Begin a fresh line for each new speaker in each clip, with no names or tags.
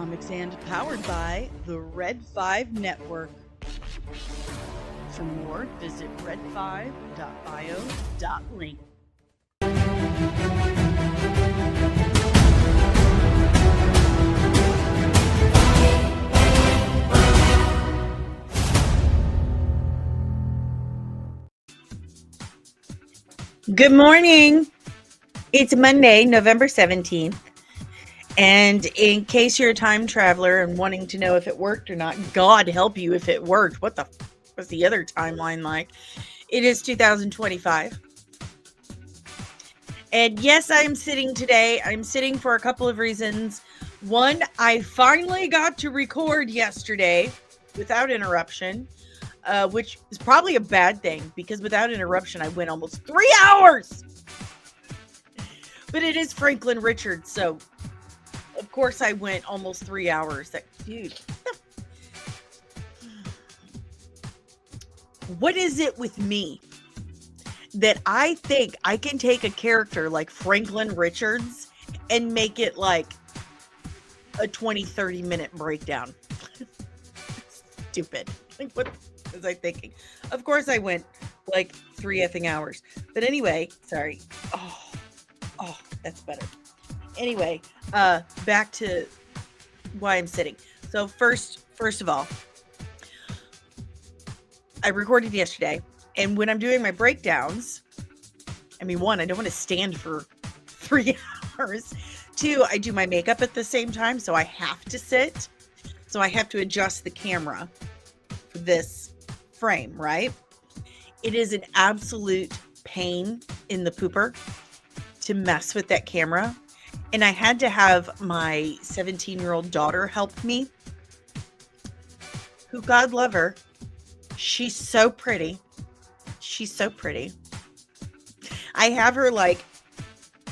Comics and powered by the Red 5 Network. For more, visit red5.bio.link. Good morning. It's Monday, November 17th. And in case you're a time traveler and wanting to know if it worked or not, God help you if it worked. What the was the other timeline like? It is 2025. And yes, I'm sitting today. I'm sitting for a couple of reasons. One, I finally got to record yesterday without interruption, which is probably a bad thing because without interruption, I went almost 3 hours. But it is Franklin Richards, so of course I went almost 3 hours. Dude, what is it with me that I think I can take a character like Franklin Richards and make it like a 20-30 minute breakdown? Stupid. Like, what was I thinking? Of course I went like 3 effing hours. But anyway, sorry. Oh, that's better. Anyway, back to why I'm sitting. So first of all, I recorded yesterday, and when I'm doing my breakdowns, I mean, one, I don't want to stand for 3 hours. Two, I do my makeup at the same time, so I have to sit. So I have to adjust the camera for this frame, right? It is an absolute pain in the pooper to mess with that camera. And I had to have my 17-year-old daughter help me, who, God love her, she's so pretty. She's so pretty. I have her like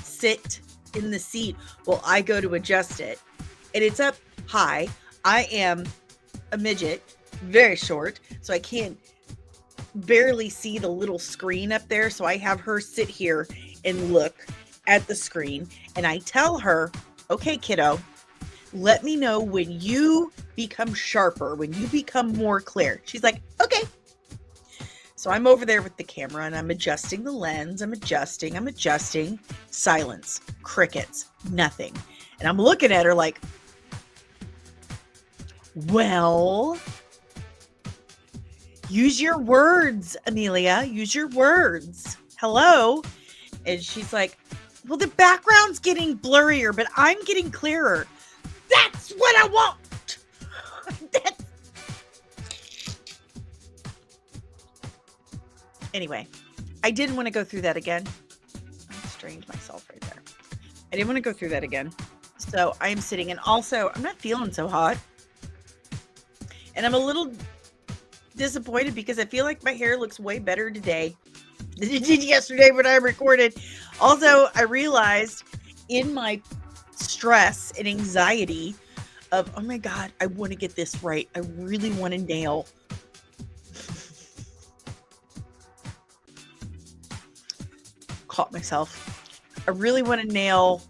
sit in the seat while I go to adjust it. And it's up high. I am a midget, very short, so I can't barely see the little screen up there. So I have her sit here and look at the screen, and I tell her, okay, kiddo, let me know when you become sharper, when you become more clear. She's like, okay. So I'm over there with the camera and I'm adjusting the lens. I'm adjusting. Silence, crickets, nothing. And I'm looking at her like, well, use your words, Amelia. Use your words. Hello. And she's like, well, the background's getting blurrier, but I'm getting clearer. That's what I want. Anyway, I didn't want to go through that again. I strained myself right there. I didn't want to go through that again. So I am sitting, and also I'm not feeling so hot. And I'm a little disappointed because I feel like my hair looks way better today than it did yesterday when I recorded. Also, I realized in my stress and anxiety of, oh my God, I want to get this right. I really want to nail. Caught myself. I really want to nail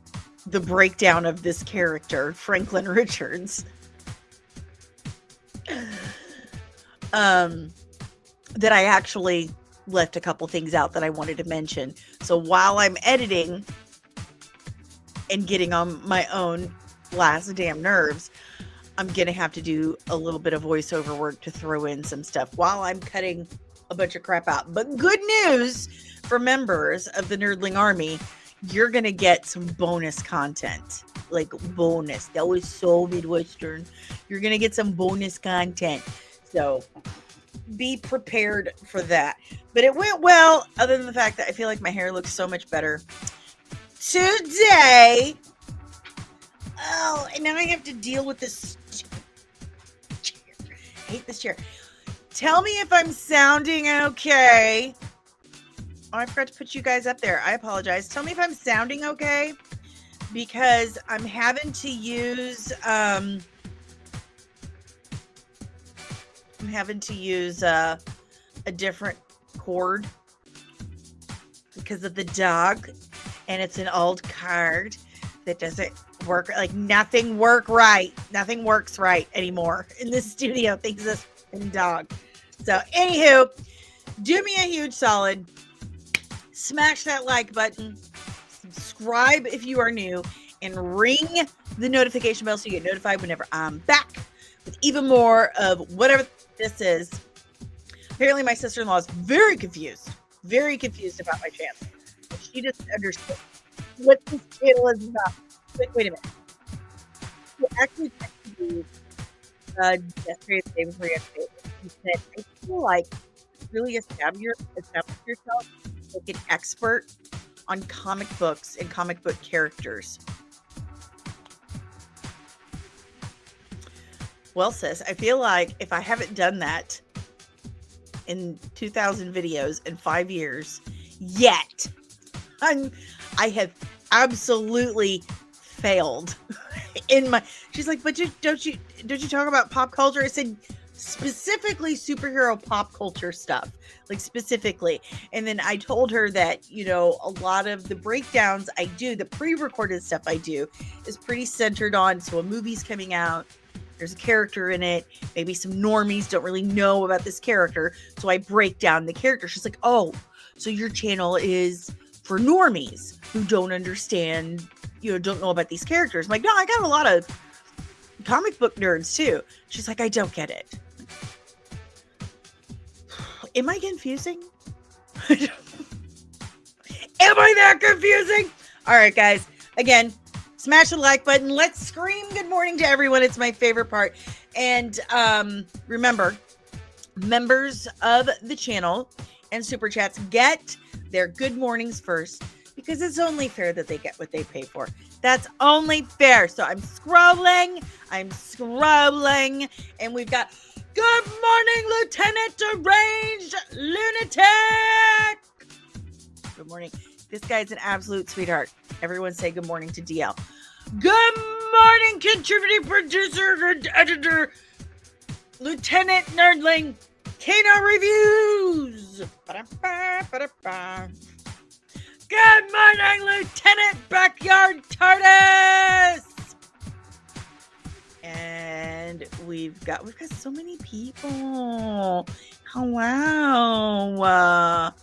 the breakdown of this character, Franklin Richards. That I actually left a couple things out that I wanted to mention. So while I'm editing and getting on my own last damn nerves, I'm going to have to do a little bit of voiceover work to throw in some stuff while I'm cutting a bunch of crap out. But good news for members of the Nerdling Army, you're going to get some bonus content. Like bonus. That was so Midwestern. You're going to get some bonus content. So be prepared for that. But it went well, other than the fact that I feel like my hair looks so much better today. Oh, and now I have to deal with this chair. I hate this chair. Tell me if I'm sounding okay. Oh, I forgot to put you guys up there. I apologize. Tell me if I'm sounding okay, because I'm having to use a different cord because of the dog, and it's an old card that doesn't work. Like nothing works right anymore in this studio. Things just dog. So anywho, do me a huge solid. Smash that like button. Subscribe if you are new. And ring the notification bell so you get notified whenever I'm back with even more of whatever this is. Apparently my sister-in-law is very confused about my channel. She doesn't understand what this channel is about. Wait a minute. She actually texted me yesterday, the day before yesterday. She said, I feel like really establish yourself like an expert on comic books and comic book characters. Well, sis, I feel like if I haven't done that in 2,000 videos in 5 years yet, I have absolutely failed in my. She's like, but don't you talk about pop culture? I said specifically superhero pop culture stuff, like specifically. And then I told her that, you know, a lot of the breakdowns I do, the pre-recorded stuff I do, is pretty centered on. So a movie's coming out. There's a character in it. Maybe some normies don't really know about this character. So I break down the character. She's like, oh, so your channel is for normies who don't understand, you know, don't know about these characters. I'm like, no, I got a lot of comic book nerds too. She's like, I don't get it. Am I confusing? Am I that confusing? All right, guys. Again, smash the like button. Let's scream good morning to everyone. It's my favorite part. And remember, members of the channel and super chats get their good mornings first, because it's only fair that they get what they pay for. That's only fair. So I'm scrolling, and we've got good morning, Lieutenant Deranged Lunatic. Good morning. This guy's an absolute sweetheart. Everyone say good morning to DL. Good morning, contributing producer and editor, Lieutenant Nerdling, Kano Reviews. Ba-da-ba, good morning, Lieutenant Backyard TARDIS. And we've got so many people. Oh, wow.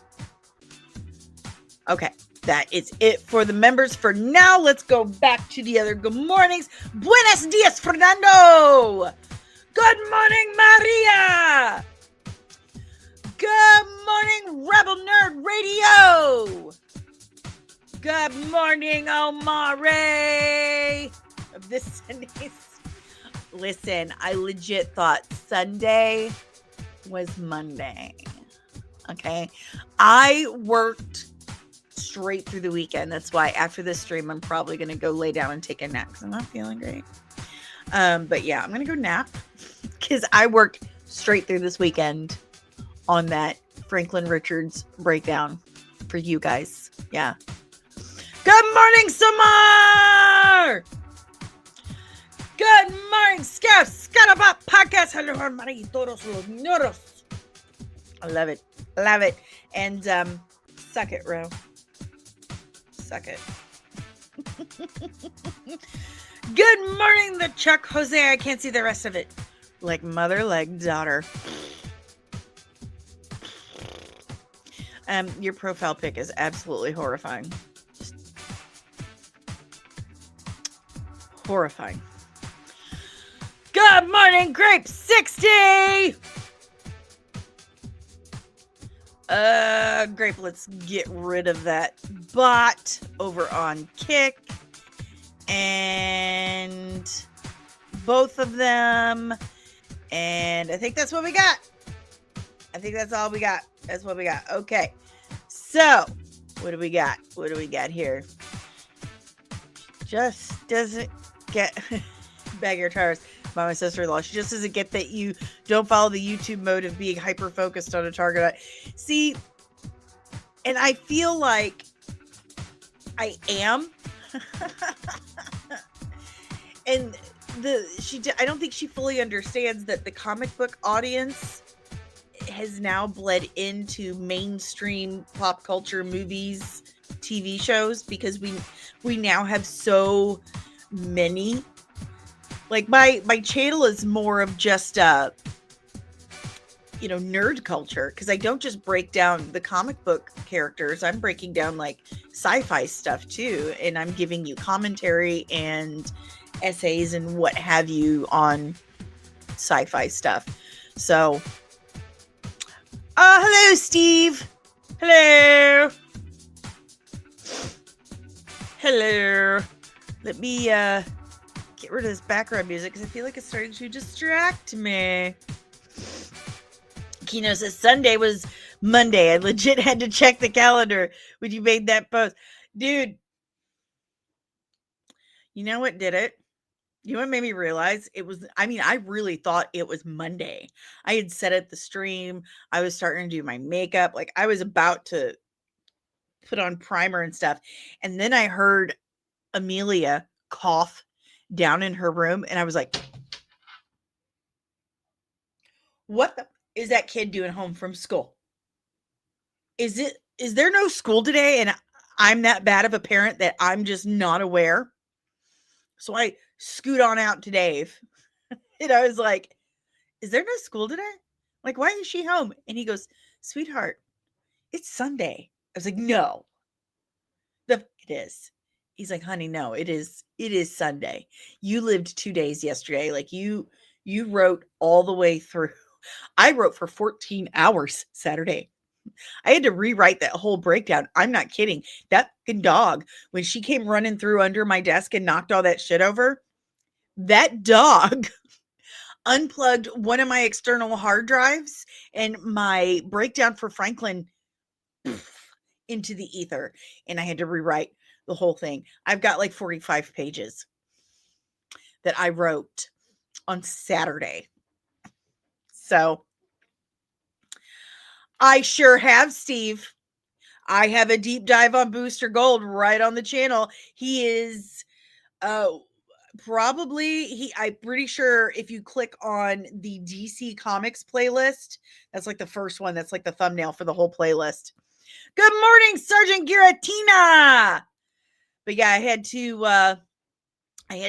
Okay, that is it for the members for now. Let's go back to the other good mornings. Buenos dias, Fernando. Good morning, Maria. Good morning, Rebel Nerd Radio. Good morning, Omare of the Sundays. Listen, I legit thought Sunday was Monday. Okay, I worked straight through the weekend. That's why after this stream, I'm probably going to go lay down and take a nap because I'm not feeling great. But yeah, I'm going to go nap because I worked straight through this weekend on that Franklin Richards breakdown for you guys. Yeah. Good morning, Samar! Good morning, Scatterbot Podcast. Hello, hermanitos los ñoros. I love it. Love it. And suck it, Ro. Suck it. Good morning, the Chuck Jose. I can't see the rest of it. Like mother, like daughter. Your profile pic is absolutely horrifying. Just horrifying. Good morning, Grape 60. Grape, let's get rid of that bot over on Kick. And both of them. And I think that's what we got. I think that's all we got. That's what we got. Okay. So, what do we got? What do we got here? Just doesn't get bag your tires by my sister-in-law. She just doesn't get that you don't follow the YouTube mode of being hyper-focused on a target. See, and I feel like I am. And I don't think she fully understands that the comic book audience has now bled into mainstream pop culture movies, TV shows, because we now have so many. Like my channel is more of just nerd culture, because I don't just break down the comic book characters. I'm breaking down like sci-fi stuff too, and I'm giving you commentary and essays and what have you on sci-fi stuff. So hello Steve. Hello. Let me get rid of this background music because I feel like it's starting to distract me. Kino says Sunday was Monday. I legit had to check the calendar when you made that post. Dude, you know what did it? You know what made me realize it was, I really thought it was Monday. I had set at the stream. I was starting to do my makeup. Like I was about to put on primer and stuff. And then I heard Amelia cough down in her room. And I was like, what the is that kid doing home from school? Is there no school today? And I'm that bad of a parent that I'm just not aware. So I scoot on out to Dave. And I was like, is there no school today? Like, why is she home? And he goes, sweetheart, it's Sunday. I was like, no. It is. He's like, honey, no, it is Sunday. You lived 2 days yesterday. Like you wrote all the way through. I wrote for 14 hours Saturday. I had to rewrite that whole breakdown. I'm not kidding. That fucking dog, when she came running through under my desk and knocked all that shit over, that dog unplugged one of my external hard drives, and my breakdown for Franklin into the ether, and I had to rewrite the whole thing. I've got like 45 pages that I wrote on Saturday. So I sure have, Steve. I have a deep dive on Booster Gold right on the channel. He is I'm pretty sure if you click on the DC Comics playlist, that's like the first one. That's like the thumbnail for the whole playlist. Good morning, Sergeant Giratina. But yeah, I had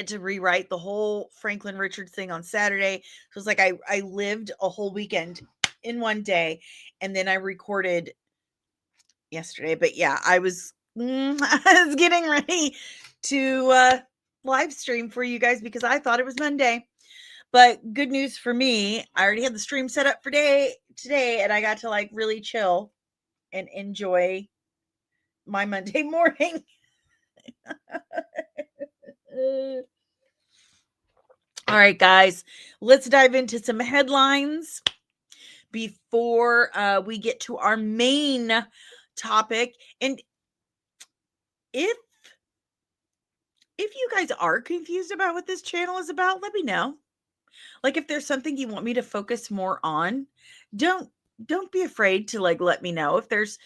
to rewrite the whole Franklin Richards thing on Saturday. So it's like I lived a whole weekend in one day, and then I recorded yesterday. But yeah, I was getting ready to live stream for you guys because I thought it was Monday. But good news for me, I already had the stream set up for today, and I got to like really chill and enjoy my Monday morning. All right, guys, let's dive into some headlines before we get to our main topic. And if you guys are confused about what this channel is about, let me know. Like if there's something you want me to focus more on, don't be afraid to like let me know. If there's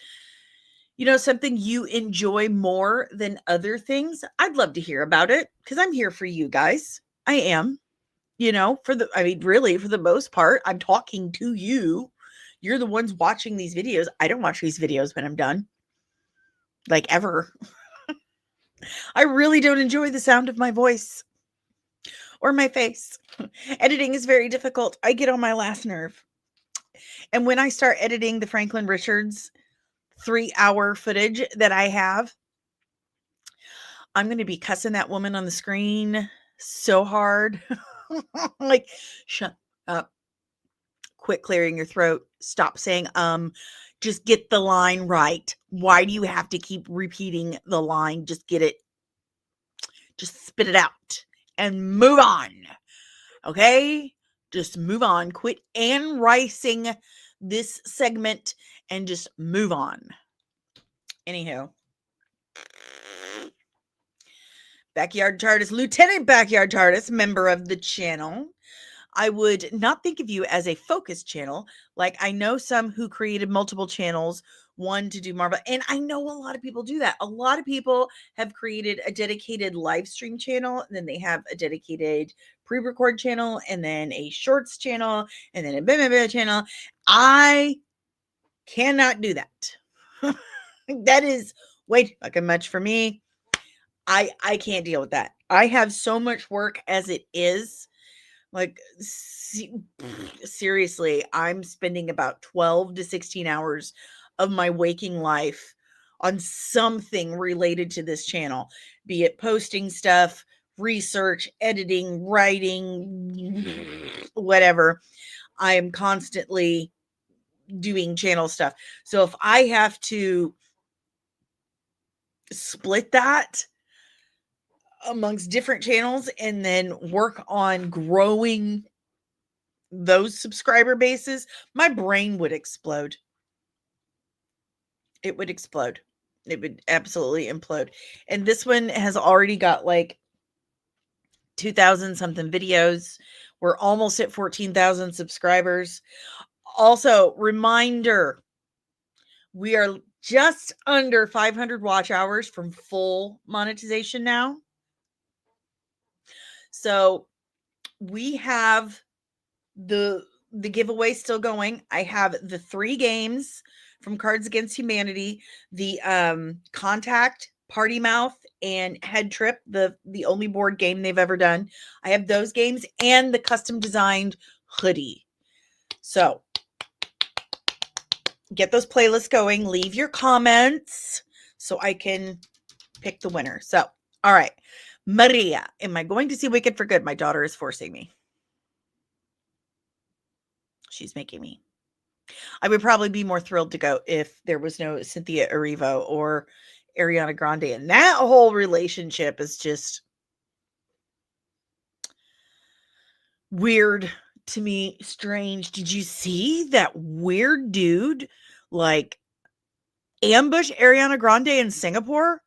something you enjoy more than other things, I'd love to hear about it because I'm here for you guys. I am. Really, for the most part, I'm talking to you. You're the ones watching these videos. I don't watch these videos when I'm done. Like ever. I really don't enjoy the sound of my voice or my face. Editing is very difficult. I get on my last nerve. And when I start editing the Franklin Richards 3-hour footage that I have, I'm going to be cussing that woman on the screen so hard. Like, shut up. Quit clearing your throat. Stop saying, just get the line right. Why do you have to keep repeating the line? Just get it. Just spit it out and move on. Okay? Just move on. Quit ricing this segment and just move on. Anywho. Backyard TARDIS, Lieutenant Backyard TARDIS, member of the channel. I would not think of you as a focus channel. Like I know some who created multiple channels, one to do Marvel, and I know a lot of people do that. A lot of people have created a dedicated live stream channel, and then they have a dedicated pre-record channel, and then a shorts channel, and then a blah channel. I cannot do that. That is way too fucking much for me. I can't deal with that. I have so much work as it is. Like, seriously, I'm spending about 12 to 16 hours of my waking life on something related to this channel, be it posting stuff, research, editing, writing, whatever. I am constantly doing channel stuff. So if I have to split that amongst different channels and then work on growing those subscriber bases, my brain would explode. It would explode. It would absolutely implode. And this one has already got like 2,000 something videos. We're almost at 14,000 subscribers. Also, reminder, we are just under 500 watch hours from full monetization now. So we have the giveaway still going. I have the 3 games from Cards Against Humanity, the Contact, Party Mouth, and Head Trip, the only board game they've ever done. I have those games and the custom designed hoodie. So get those playlists going. Leave your comments so I can pick the winner. So, all right. Maria, am I going to see Wicked for Good? My daughter is forcing me. She's making me. I would probably be more thrilled to go if there was no Cynthia Erivo or Ariana Grande. And that whole relationship is just weird to me, strange. Did you see that weird dude like ambush Ariana Grande in Singapore?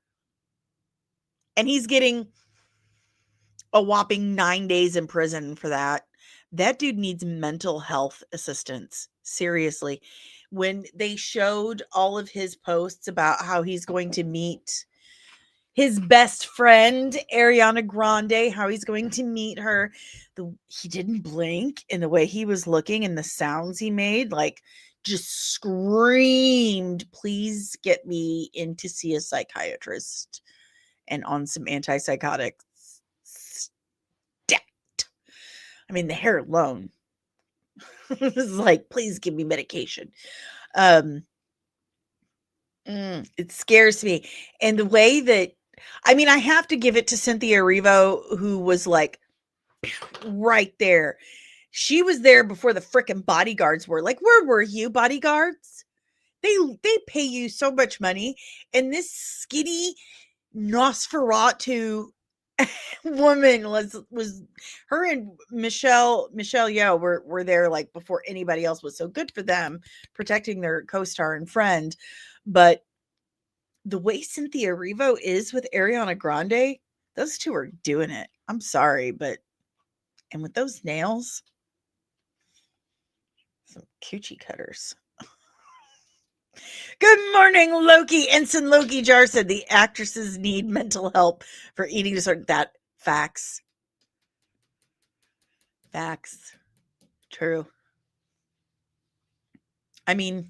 And he's getting a whopping 9 days in prison for that. That dude needs mental health assistance. Seriously. When they showed all of his posts about how he's going to meet his best friend, Ariana Grande, how he's going to meet her, he didn't blink, and the way he was looking and the sounds he made, like, just screamed, please get me in to see a psychiatrist and on some antipsychotics. I mean, the hair alone was like, please give me medication. It scares me. And the way that, I mean, I have to give it to Cynthia Erivo, who was like right there. She was there before the frickin' bodyguards were. Like, where were you, bodyguards? They pay you so much money, and this skinny Nosferatu woman was her and Michelle Yeoh were there like before anybody else was. So good for them protecting their co-star and friend. But the way Cynthia Erivo is with Ariana Grande, those two are doing it. I'm sorry, but and with those nails, some coochie cutters. Good morning, Loki. Ensign Loki Jar said the actresses need mental help for eating disorder. That facts. Facts. True. I mean,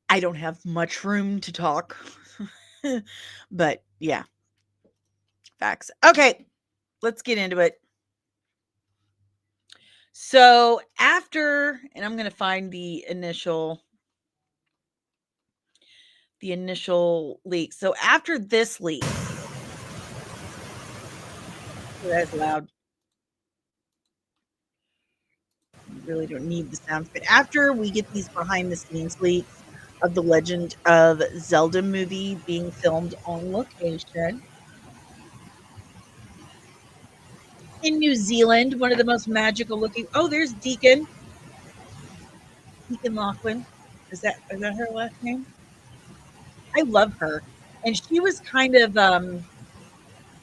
I don't have much room to talk, but yeah. Facts. Okay, let's get into it. So after, and I'm going to find the initial leak. So after this leak, that's loud. You really don't need the sounds, but after we get these behind the scenes leaks of the Legend of Zelda movie being filmed on location in New Zealand, one of the most magical looking. Oh, there's Deacon Lachlan. Is that her last name? I love her, and she was kind of a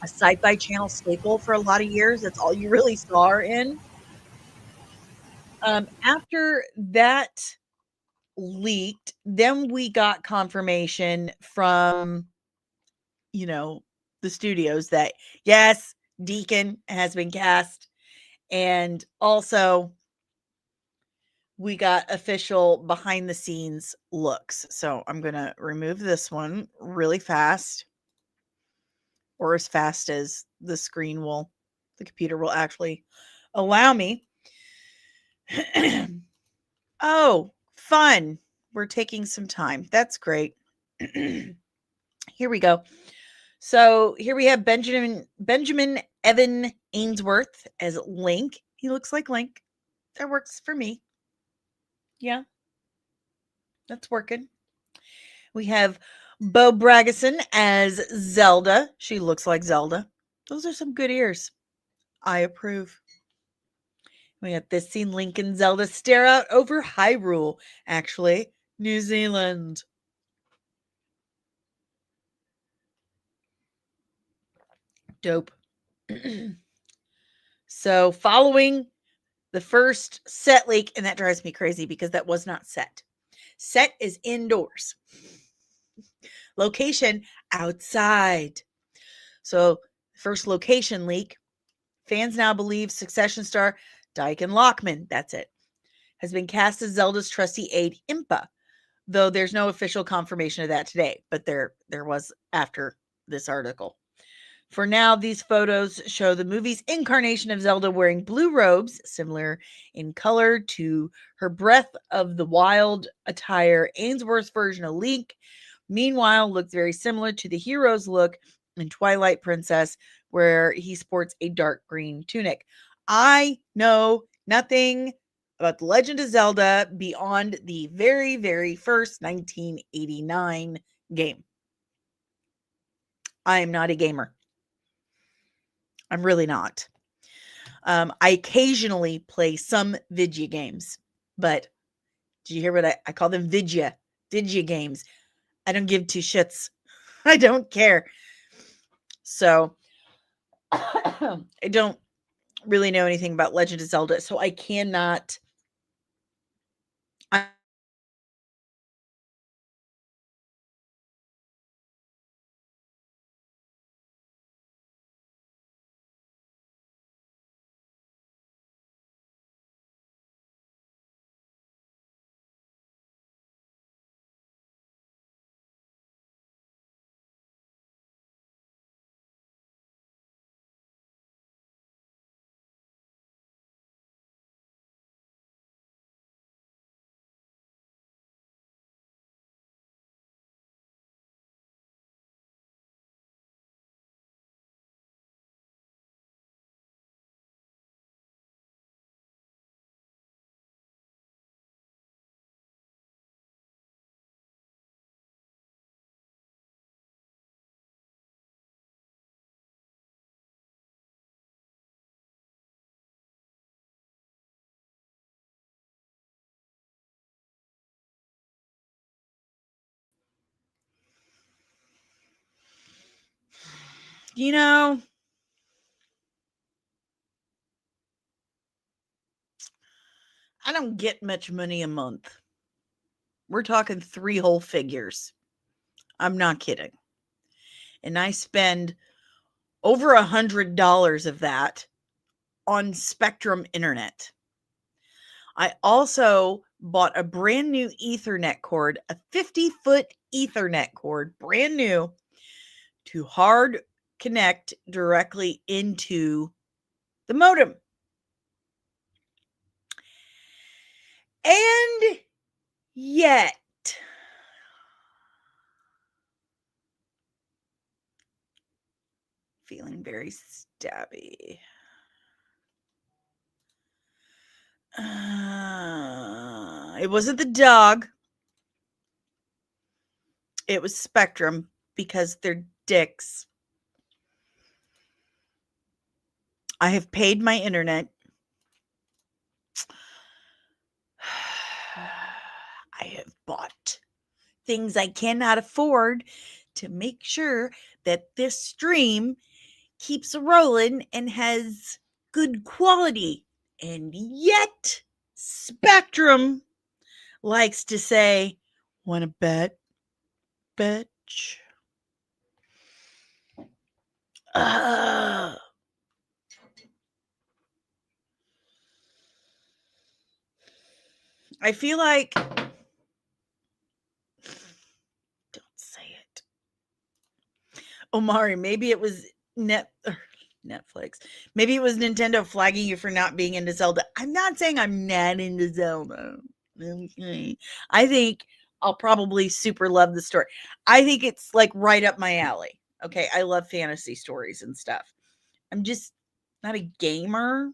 Sci-Fi Channel staple for a lot of years. That's all you really saw her in. After that leaked, then we got confirmation from, the studios that yes, Deacon has been cast, and also we got official behind the scenes looks. So I'm going to remove this one really fast, or as fast as the screen will, the computer will actually allow me. Oh, fun. We're taking some time. That's great. Here we go. So here we have Benjamin Evan Ainsworth as Link. He looks like Link. That works for me. Yeah, that's working. We have Bo Bragason as Zelda. She looks like Zelda. Those are some good ears. I approve. We got this scene, Link and Zelda stare out over Hyrule. Actually, New Zealand. Dope. So following the first set leak, and that drives me crazy because that was not set. Set is indoors. Location outside. So first location leak. Fans now believe Succession star Dyken Lockman, that's it, has been cast as Zelda's trusty aide Impa, though there's no official confirmation of that today, but there was after this article. For now, these photos show the movie's incarnation of Zelda wearing blue robes, similar in color to her Breath of the Wild attire, Ainsworth's version of Link. Meanwhile, looks very similar to the hero's look in Twilight Princess, where he sports a dark green tunic. I know nothing about The Legend of Zelda beyond the very, very first 1989 game. I am not a gamer. I'm really not. I occasionally play some Vidya games, but did you hear what I call them? Vidya games. I don't give two shits. I don't care. So I don't really know anything about Legend of Zelda, so I cannot. You know, I don't get much money a month. We're talking 3 whole figures. I'm not kidding. And I spend over $100 of that on Spectrum Internet. I also bought a brand new Ethernet cord, a 50-foot Ethernet cord, brand new, to hard connect directly into the modem. And yet, feeling very stabby. It wasn't the dog. It was Spectrum because they're dicks. I have paid my internet. I have bought things I cannot afford to make sure that this stream keeps rolling and has good quality. And yet, Spectrum likes to say, "Want to bet, bitch?" I feel like, don't say it. Omari, maybe it was Netflix. Maybe it was Nintendo flagging you for not being into Zelda. I'm not saying I'm not into Zelda. Okay. I think I'll probably super love the story. I think it's like right up my alley. Okay. I love fantasy stories and stuff. I'm just not a gamer.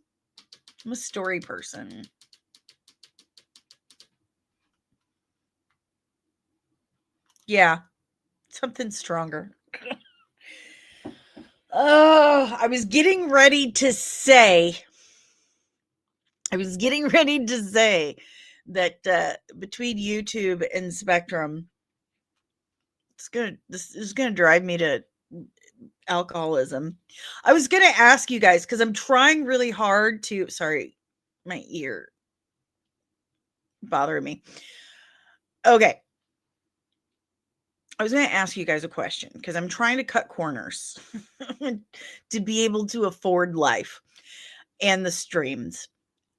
I'm a story person. Yeah. Something stronger. Oh, I was getting ready to say that between YouTube and Spectrum, this is gonna drive me to alcoholism. I was gonna ask you guys because I'm trying really hard to. Sorry, my ear bothering me. Okay, I was gonna ask you guys a question because I'm trying to cut corners to be able to afford life and the streams.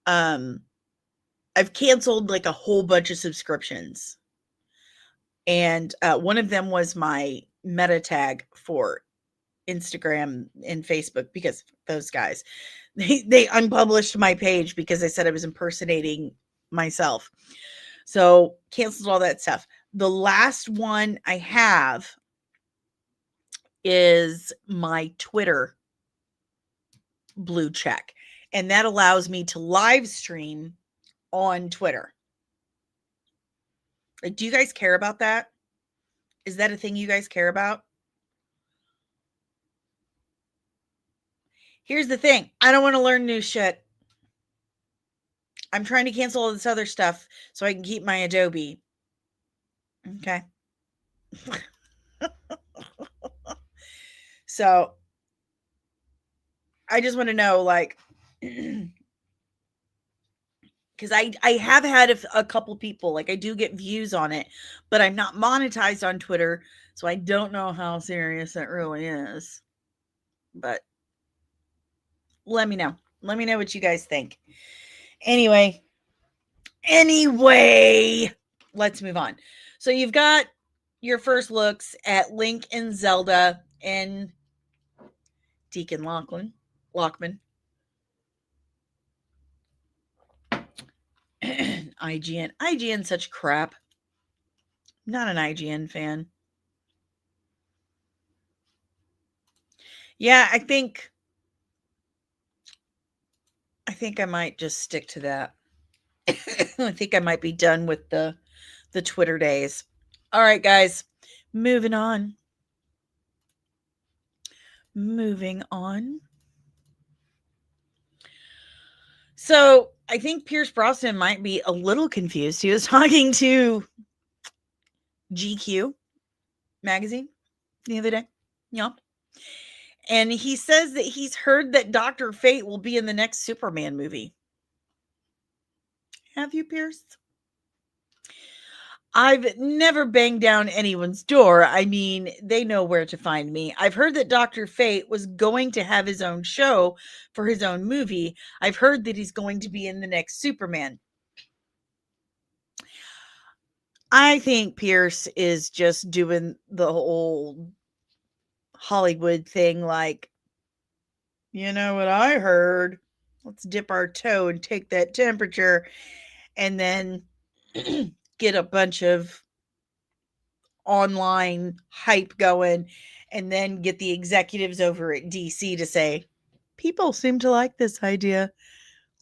I've canceled like a whole bunch of subscriptions. And one of them was my meta tag for Instagram and Facebook because those guys, they unpublished my page because they said I was impersonating myself. So canceled all that stuff. The last one I have is my Twitter blue check. And that allows me to live stream on Twitter. Like, do you guys care about that? Is that a thing you guys care about? Here's the thing. I don't want to learn new shit. I'm trying to cancel all this other stuff so I can keep my Adobe. Okay. So I just want to know, like, because I have had a couple people, like, I do get views on it, but I'm not monetized on Twitter, so I don't know how serious it really is. But let me know. Let me know what you guys think. Anyway, let's move on. So you've got your first looks at Link and Zelda and Deacon Lockman. IGN. Such crap. Not an IGN fan. Yeah, I think I might just stick to that. I think I might be done with the Twitter days. All right, guys. Moving on. So I think Pierce Brosnan might be a little confused. He was talking to GQ magazine the other day. Yeah. And he says that he's heard that Dr. Fate will be in the next Superman movie. Have you, Pierce? I've never banged down anyone's door. I mean, they know where to find me. I've heard that Dr. Fate was going to have his own show for his own movie. I've heard that he's going to be in the next Superman. I think Pierce is just doing the whole Hollywood thing, like, you know what I heard? Let's dip our toe and take that temperature and then get a bunch of online hype going and then get the executives over at DC to say, people seem to like this idea.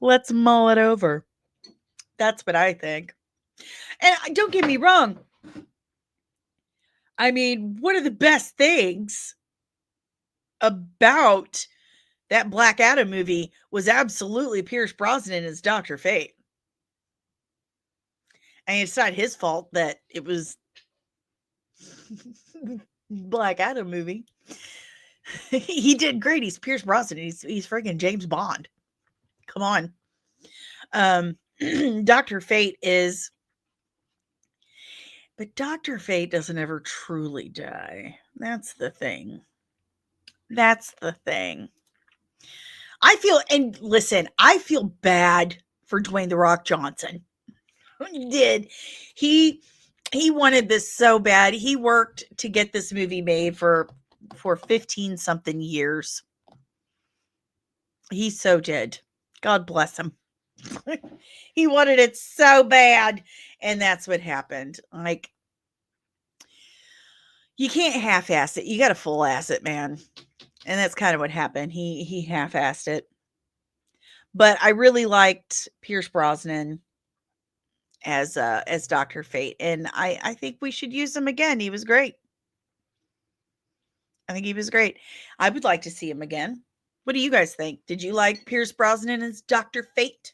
Let's mull it over. That's what I think. And don't get me wrong. I mean, one of the best things about that Black Adam movie was absolutely Pierce Brosnan as Dr. Fate. I mean, it's not his fault that it was Black Adam movie. He did great. He's Pierce Brosnan. He's freaking James Bond. Come on. Dr. Fate is, but Dr. Fate doesn't ever truly die. That's the thing. I feel bad for Dwayne "The Rock" Johnson. He did. He wanted this so bad. He worked to get this movie made for 15 something years. He so did. God bless him. He wanted it so bad, and that's what happened. Like, you can't half-ass it. You got to full-ass it, man. And that's kind of what happened. He half-assed it. But I really liked Pierce Brosnan as Dr. Fate, and I think we should use him again. He was great. I think he was great. I would like to see him again. What do you guys think? Did you like Pierce Brosnan as Dr. Fate?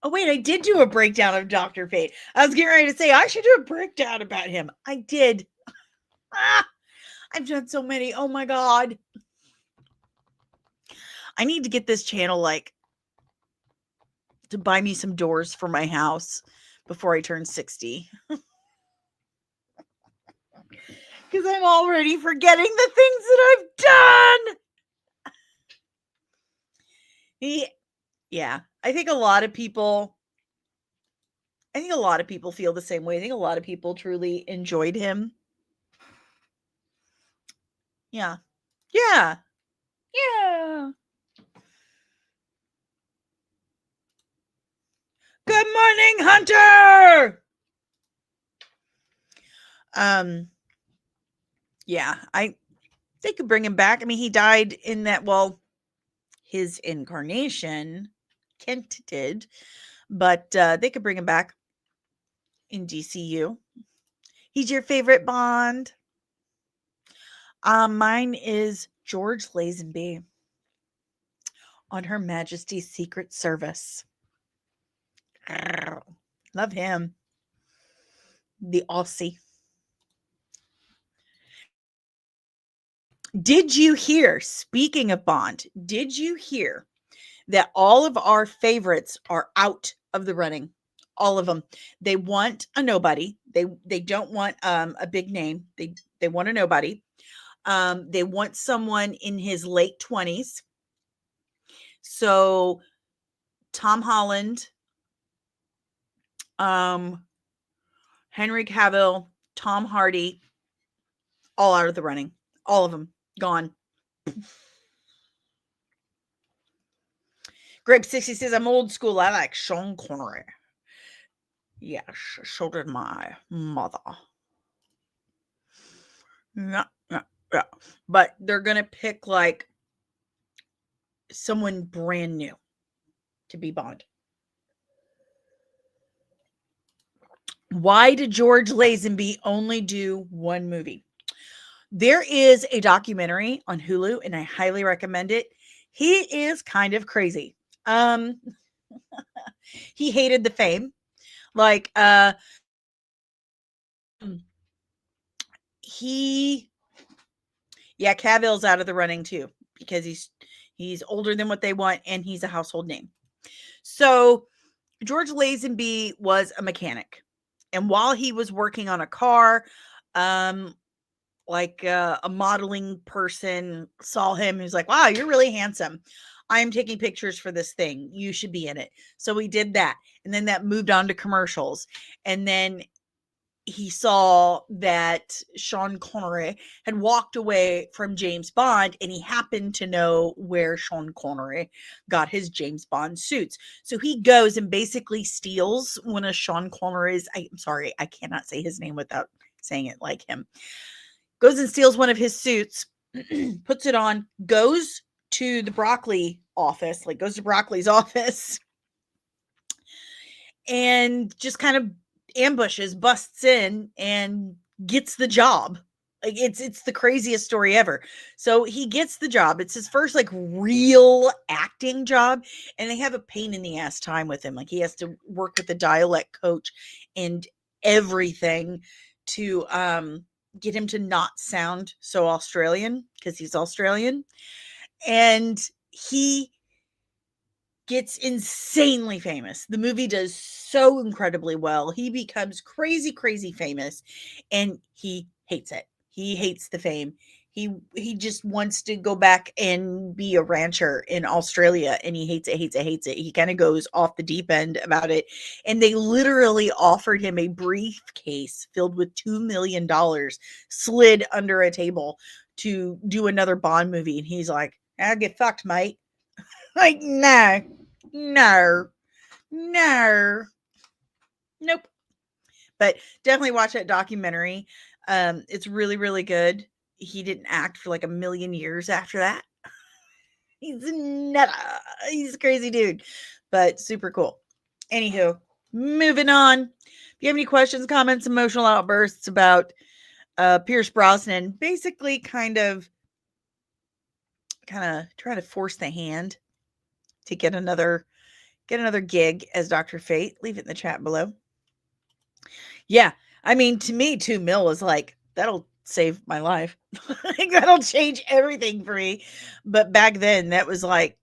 Oh wait, I did do a breakdown of Dr. Fate. I was getting ready to say I should do a breakdown about him. I did. I've done so many. Oh my God. I need to get this channel like to buy me some doors for my house before I turn 60. Because I'm already forgetting the things that I've done. Yeah, I think a lot of people feel the same way. I think a lot of people truly enjoyed him. Yeah. Yeah. Yeah. Good morning, Hunter. Yeah, they could bring him back. I mean, he died in that, well, his incarnation, Kent did, but they could bring him back in DCU. He's your favorite Bond? Mine is George Lazenby on Her Majesty's Secret Service. Love him. The Aussie. Did you hear, speaking of Bond, did you hear that all of our favorites are out of the running? All of them. They want a nobody. They don't want a big name. They want a nobody. They want someone in his late 20s. So Tom Holland, Henry Cavill, Tom Hardy, all out of the running. All of them gone. Grape60 says, I'm old school. I like Sean Connery. Yes, so did my mother. Yeah. But they're going to pick like someone brand new to be Bond. Why did George Lazenby only do one movie? There is a documentary on Hulu, and I highly recommend it. He is kind of crazy. He hated the fame. Like, Cavill's out of the running too, because he's older than what they want, and he's a household name. So George Lazenby was a mechanic, and while he was working on a car, like a modeling person saw him. He's like, wow, you're really handsome. I'm taking pictures for this thing. You should be in it. So we did that. And then that moved on to commercials. And then he saw that Sean Connery had walked away from James Bond, and he happened to know where Sean Connery got his James Bond suits. So he goes and basically steals one of Sean Connery's, I'm sorry, I cannot say his name without saying it like him. Goes and steals one of his suits, puts it on, goes to the Broccoli office, like goes to Broccoli's office, and just kind of ambushes, busts in, and gets the job. Like it's the craziest story ever. So he gets the job. It's his first like real acting job, and they have a pain in the ass time with him. Like he has to work with the dialect coach and everything to get him to not sound so Australian, because he's Australian. And he gets insanely famous. The movie does so incredibly well. He becomes crazy, crazy famous, and he hates it. He hates the fame. He just wants to go back and be a rancher in Australia, and he hates it. He kind of goes off the deep end about it. And they literally offered him a briefcase filled with $2 million slid under a table to do another Bond movie. And he's like, I'll get fucked, mate. Like, no. No. No. Nope. But definitely watch that documentary. It's really, really good. He didn't act for like a million years after that. He's he's a crazy dude, but super cool. Anywho, moving on. If you have any questions, comments, emotional outbursts about Pierce Brosnan, basically kind of trying to force the hand to get another gig as Dr. Fate, leave it in the chat below. Yeah, I mean, to me, 2 mil is like, that'll save my life. Like, that'll change everything for me. But back then, that was like,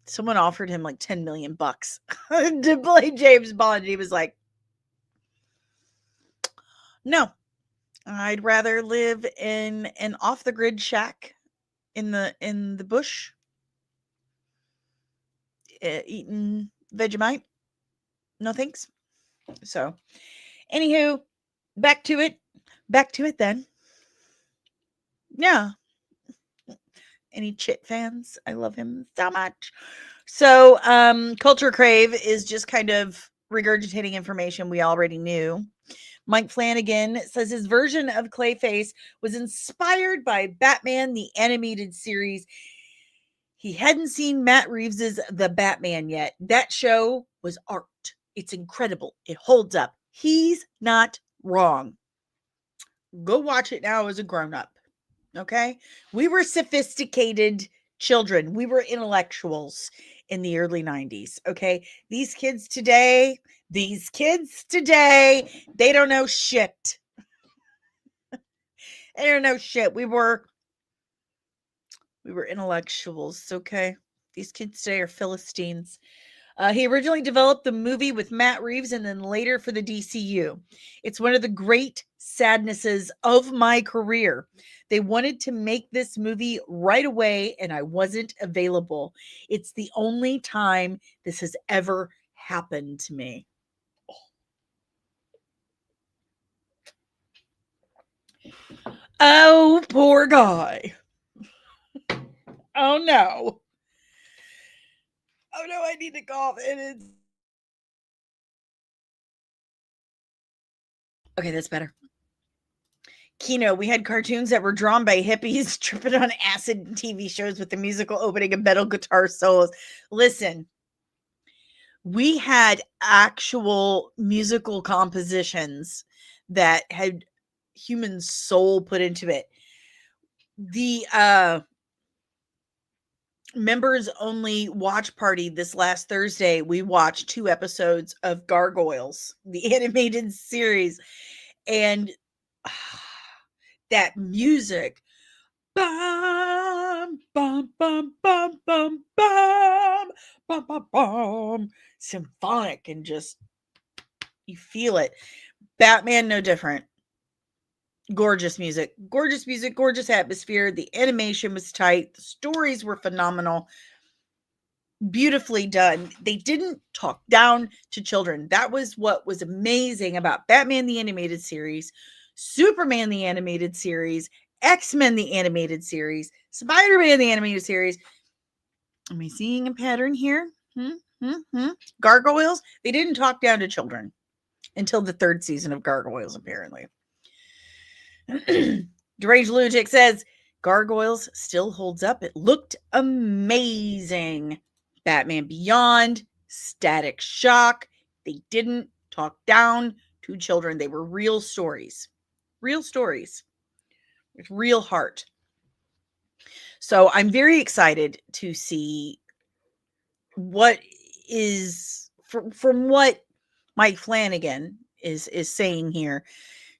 someone offered him like 10 million bucks to play James Bond. And he was like, no, I'd rather live in an off the grid shack in the bush, eating Vegemite. No thanks. So, anywho, back to it then. Yeah. Any Chit fans? I love him so much. So, Culture Crave is just kind of regurgitating information we already knew. Mike Flanagan says his version of Clayface was inspired by Batman the Animated Series. He hadn't seen Matt Reeves's The Batman yet. That show was art. It's incredible. It holds up. He's not wrong. Go watch it now as a grown-up. Okay? We were sophisticated children. We were intellectuals in the early 90s. Okay? These kids today, they don't know shit. They don't know shit. We were intellectuals. Okay? These kids today are Philistines. He originally developed the movie with Matt Reeves and then later for the DCU. It's one of the great sadnesses of my career. They wanted to make this movie right away and I wasn't available. It's the only time this has ever happened to me. Oh, poor guy. Oh no. Oh no, I need to cough. Okay, that's better. Kino, we had cartoons that were drawn by hippies tripping on acid TV shows with the musical opening and metal guitar solos. Listen, we had actual musical compositions that had human soul put into it. The members only watch party this last Thursday, we watched 2 episodes of Gargoyles, the animated series, and that music, bum, bum, bum, bum, bum, bum, bum, bum, bum, symphonic, and just, you feel it. Batman, no different. Gorgeous music, gorgeous atmosphere. The animation was tight. The stories were phenomenal. Beautifully done. They didn't talk down to children. That was what was amazing about Batman the Animated Series, Superman the Animated Series, X-Men the Animated Series, Spider-Man the Animated Series. Am I seeing a pattern here? Gargoyles, they didn't talk down to children until the 3rd season of Gargoyles, apparently. Deranged Lunatic says, Gargoyles still holds up. It looked amazing. Batman Beyond, Static Shock. They didn't talk down to children. They were real stories. Real stories. With real heart. So I'm very excited to see what is, from what Mike Flanagan is saying here,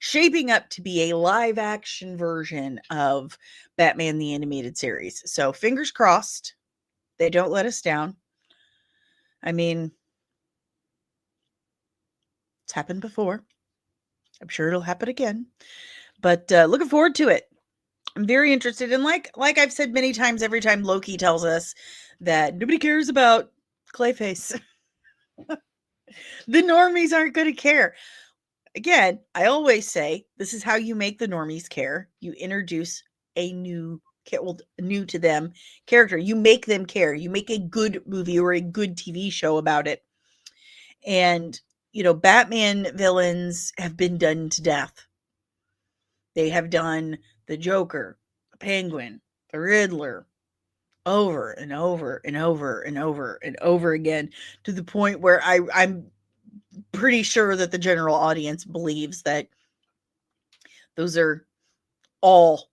shaping up to be a live action version of Batman the Animated Series. So fingers crossed they don't let us down. I mean, it's happened before. I'm sure it'll happen again. But looking forward to it. I'm very interested. And like I've said many times, every time Loki tells us that nobody cares about Clayface, the normies aren't going to care. Again, I always say this is how you make the normies care. You introduce a new new to them character. You make them care. You make a good movie or a good TV show about it. And, Batman villains have been done to death. They have done the Joker, the Penguin, the Riddler over and over and over and over and over again, to the point where I'm pretty sure that the general audience believes that those are all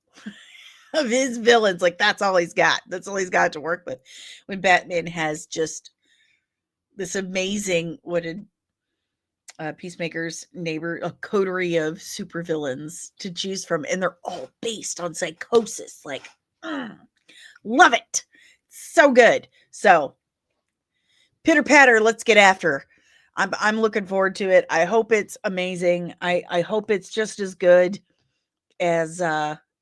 of his villains. Like, that's all he's got. That's all he's got to work with. When Batman has just this amazing, what did Peacemaker's neighbor, a coterie of supervillains to choose from, and they're all based on psychosis. Like, love it. So good. So, pitter patter, let's get after. I'm looking forward to it. I hope it's amazing. I hope it's just as good as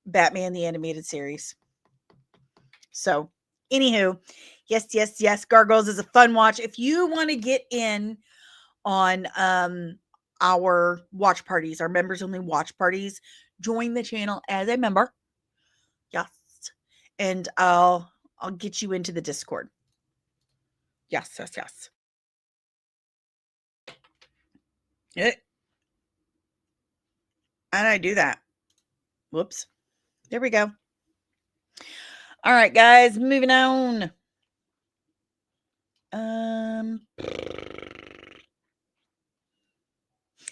Batman the Animated Series. So, anywho, yes. Gargoyles is a fun watch. If you want to get in on our watch parties, our members only watch parties, join the channel as a member. Yes. And I'll get you into the Discord. Yes. And I do that. Whoops. There we go. All right, guys, moving on.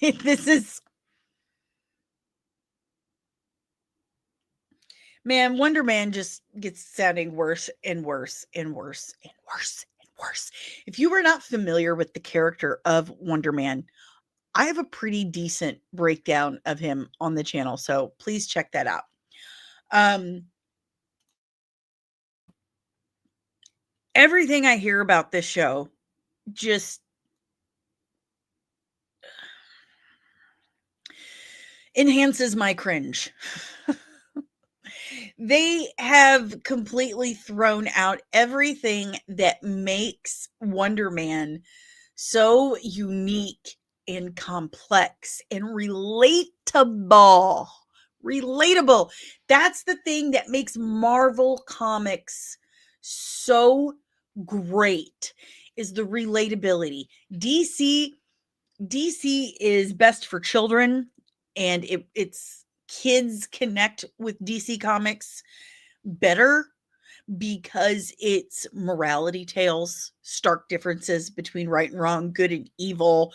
This is, man, Wonder Man just gets sounding worse and worse and worse and worse and worse. If you were not familiar with the character of Wonder Man, I have a pretty decent breakdown of him on the channel, so please check that out. Everything I hear about this show just enhances my cringe. They have completely thrown out everything that makes Wonder Man so unique and complex and relatable. That's the thing that makes Marvel Comics so great, is the relatability. DC is best for children, and it's kids connect with DC Comics better because it's morality tales, stark differences between right and wrong, good and evil,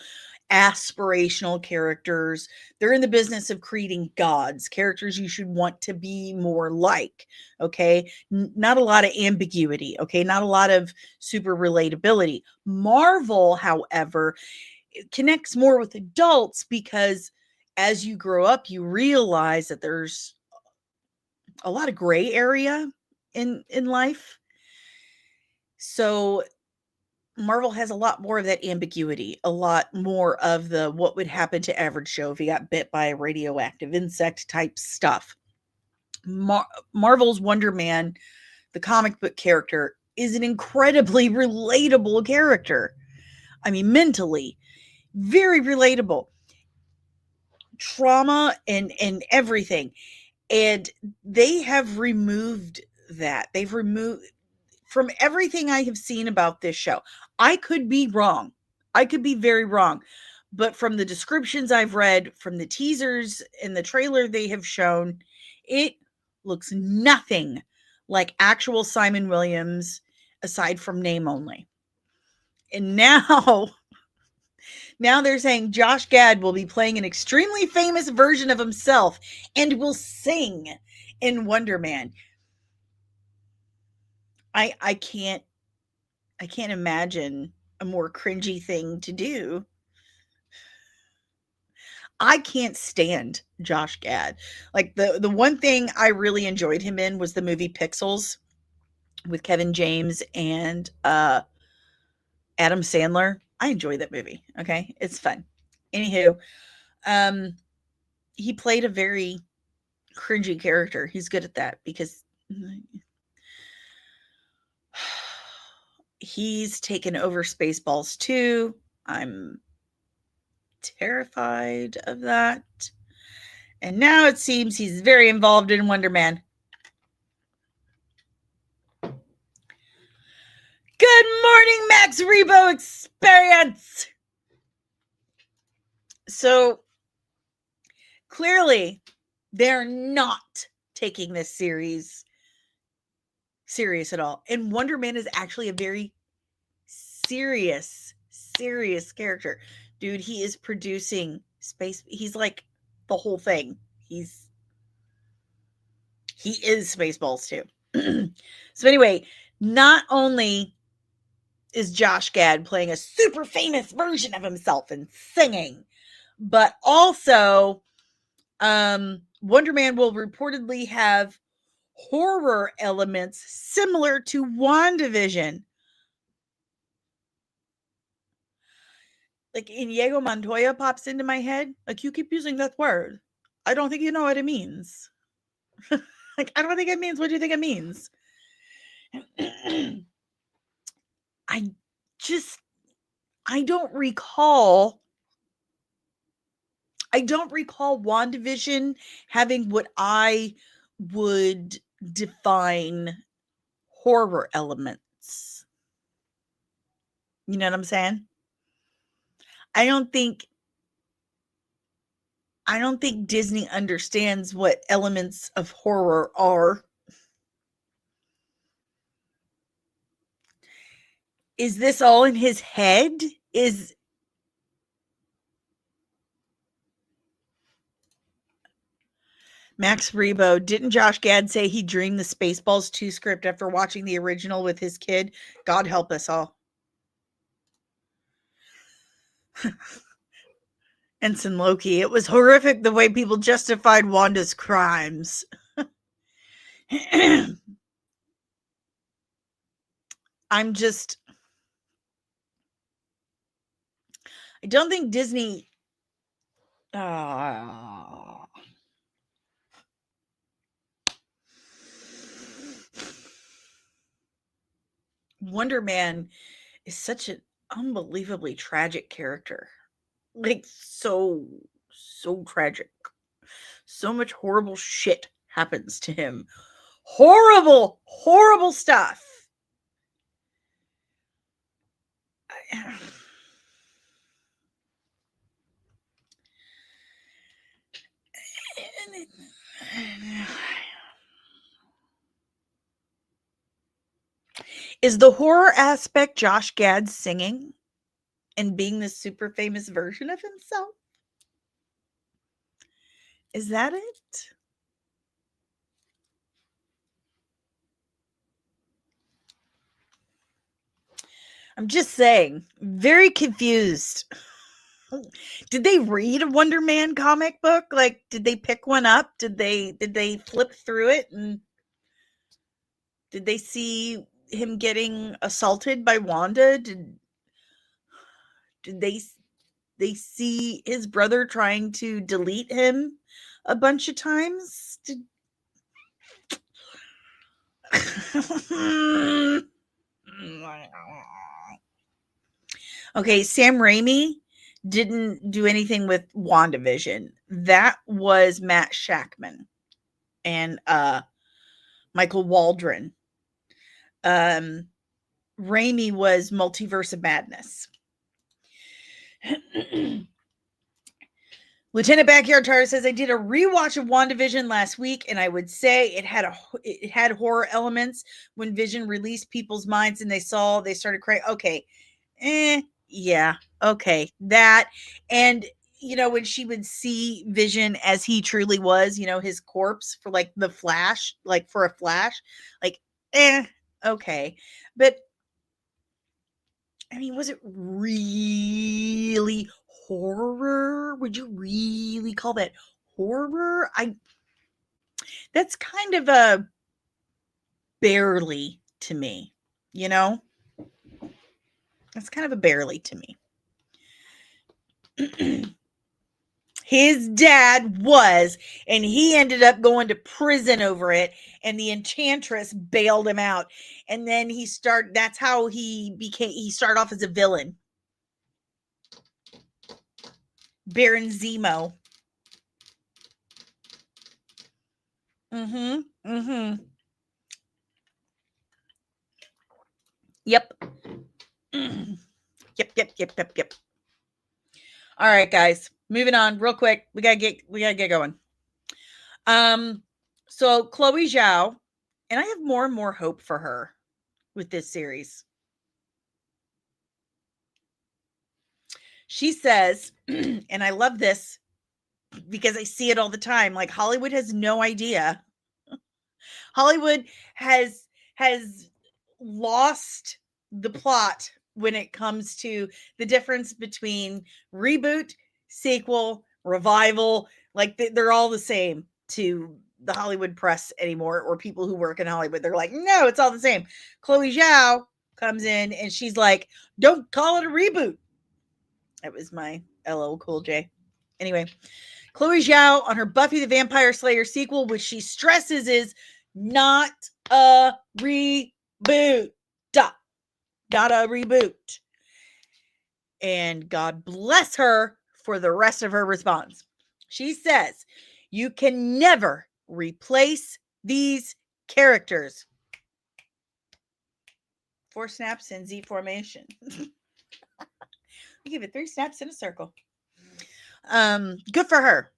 aspirational characters. They're in the business of creating gods, characters you should want to be more like. Okay. Not a lot of ambiguity. Okay. Not a lot of super relatability. Marvel, however, connects more with adults because as you grow up, you realize that there's a lot of gray area in life. So Marvel has a lot more of that ambiguity, a lot more of the what would happen to average Joe if he got bit by a radioactive insect type stuff. Marvel's Wonder Man, the comic book character, is an incredibly relatable character. I mean, mentally, very relatable. Trauma and everything. And they have removed that. They've removed from everything I have seen about this show. I could be wrong. I could be very wrong. But from the descriptions I've read, from the teasers and the trailer they have shown, it looks nothing like actual Simon Williams, aside from name only. And now they're saying Josh Gad will be playing an extremely famous version of himself and will sing in Wonder Man. I can't imagine a more cringy thing to do. I can't stand Josh Gad. Like, the one thing I really enjoyed him in was the movie Pixels with Kevin James and Adam Sandler. I enjoy that movie. Okay, it's fun. Anywho, he played a very cringy character. He's good at that because he's taken over Spaceballs too. I'm terrified of that. And now it seems he's very involved in Wonder Man. morning, Max Rebo Experience. So clearly they're not taking this series serious at all. And Wonder Man is actually a very serious character. Dude, he is producing space. He's like the whole thing. He is Spaceballs too. So anyway, not only is Josh Gad playing a super famous version of himself and singing, but also Wonder Man will reportedly have horror elements similar to WandaVision. Like Inigo Montoya pops into my head. Like, you keep using that word. I don't think you know what it means. Like, I don't think it means what you think it means. I don't recall WandaVision having what I would define horror elements. You know what I'm saying? I don't think Disney understands what elements of horror are. Is this all in his head? Is Max Rebo, didn't Josh Gad say he dreamed the Spaceballs 2 script after watching the original with his kid? God help us all. Ensign Loki, it was horrific the way people justified Wanda's crimes. I don't think Disney Wonder Man is such an unbelievably tragic character. Like, so tragic. So much horrible shit happens to him. Horrible stuff. Is the horror aspect Josh Gad singing and being this super famous version of himself? Is that it? I'm just saying, very confused. Did they read a Wonder Man comic book? Like, did they pick one up? Did they flip through it, and did they see him getting assaulted by Wanda? Did they see his brother trying to delete him a bunch of times? Okay, Sam Raimi didn't do anything with WandaVision. That was Matt Shakman and Michael Waldron. Raimi was Multiverse of Madness. Lieutenant Backyard Tire says, I did a rewatch of WandaVision last week, and I would say it had horror elements when Vision released people's minds and they started crying. Okay. Yeah. Okay. That. And, when she would see Vision as he truly was, his corpse for like the Flash, like for a Flash, like, okay. But I mean, was it really horror? Would you really call that horror? That's kind of a barely to me, That's kind of a barely to me. His dad was, and he ended up going to prison over it, and the Enchantress bailed him out. And then that's how he started off as a villain. Baron Zemo. Yep. Yep. All right, guys, moving on real quick. We gotta get going. So Chloe Zhao, and I have more and more hope for her with this series. She says, and I love this because I see it all the time. Like, Hollywood has no idea. Hollywood has lost the plot when it comes to the difference between reboot, sequel, revival. Like, they're all the same to the Hollywood press anymore, or people who work in Hollywood. They're like, no, it's all the same. Chloe Zhao comes in and she's like, don't call it a reboot. That was my LL Cool J. Anyway, Chloe Zhao on her Buffy the Vampire Slayer sequel, which she stresses is not a reboot. Not a reboot. And God bless her for the rest of her response. She says, you can never replace these characters. 4 snaps in Z formation. We give it 3 snaps in a circle. Good for her.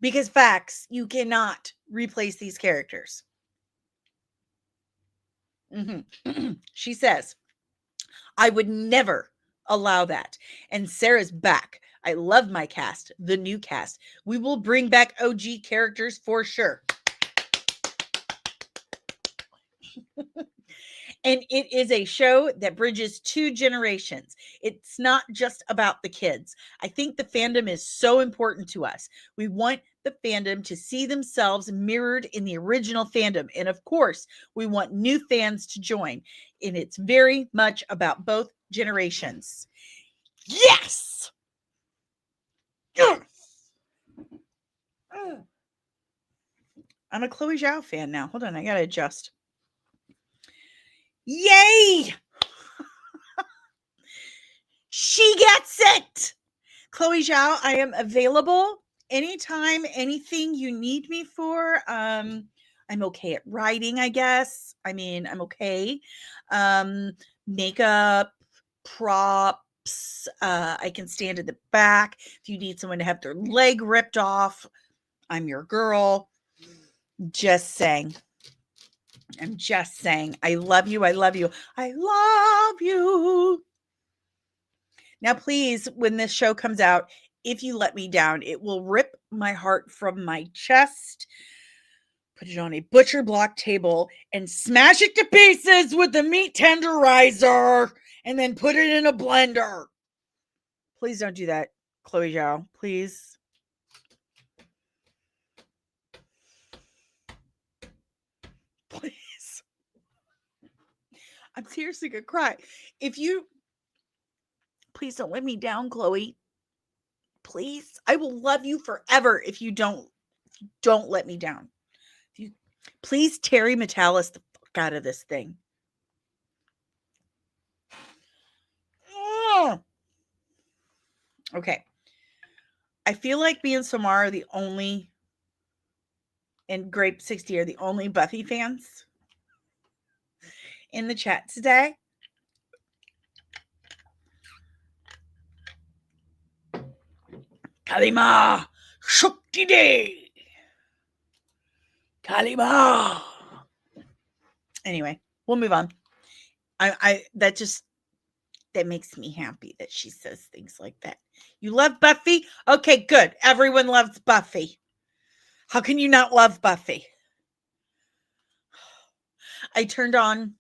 Because facts, you cannot replace these characters. She says, I would never allow that. And Sarah's back. I love my cast, the new cast. We will bring back OG characters for sure. And it is a show that bridges 2 generations. It's not just about the kids. I think the fandom is so important to us. We want the fandom to see themselves mirrored in the original fandom. And of course, we want new fans to join. And it's very much about both generations. Yes! Yes! I'm a Chloe Zhao fan now. Hold on, I gotta adjust. Yay! She gets it! Chloe Zhao, I am available anytime, anything you need me for. I'm okay at writing, I guess. I mean, I'm okay. Makeup, props. I can stand in the back. If you need someone to have their leg ripped off, I'm your girl. Just saying. I'm just saying. I love you. I love you. I love you. Now, please, when this show comes out, if you let me down, it will rip my heart from my chest, put it on a butcher block table, and smash it to pieces with the meat tenderizer, and then put it in a blender. Please don't do that, Chloe Zhao. Please. Please. I'm seriously gonna cry. If you... Please don't let me down, Chloe. Please. I will love you forever if you don't let me down. Please Terry Metalis the fuck out of this thing. Okay. I feel like me and Samara are the only, and Grape 60 are the only Buffy fans in the chat today. Kalima Shukti Day. Kalima. Anyway, we'll move on. That makes me happy that she says things like that. You love Buffy? Okay, good. Everyone loves Buffy. How can you not love Buffy? I turned on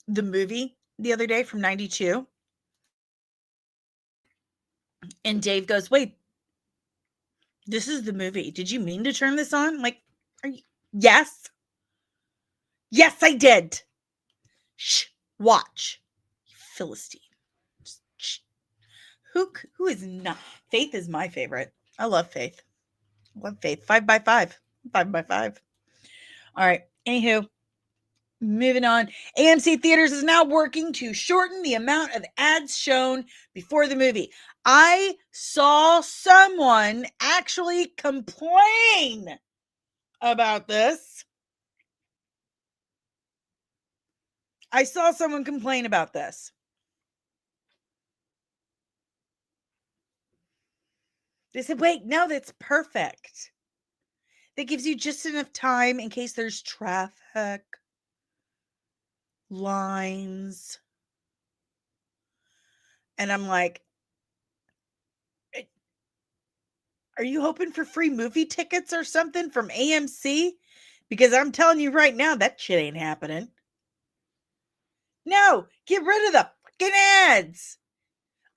the movie the other day from 92. And Dave goes, wait, this is the movie. Did you mean to turn this on? I'm like, yes. Yes, I did. Shh, watch. Philistine. Shh. Who is not? Faith is my favorite. I love Faith. I love Faith. 5 by 5. 5 by 5. All right. Anywho, moving on. AMC Theaters is now working to shorten the amount of ads shown before the movie. I saw someone actually complain about this. I saw someone complain about this. They said, wait, no, that's perfect. That gives you just enough time in case there's traffic, lines. And I'm like, are you hoping for free movie tickets or something from AMC? Because I'm telling you right now, that shit ain't happening. No, get rid of the fucking ads.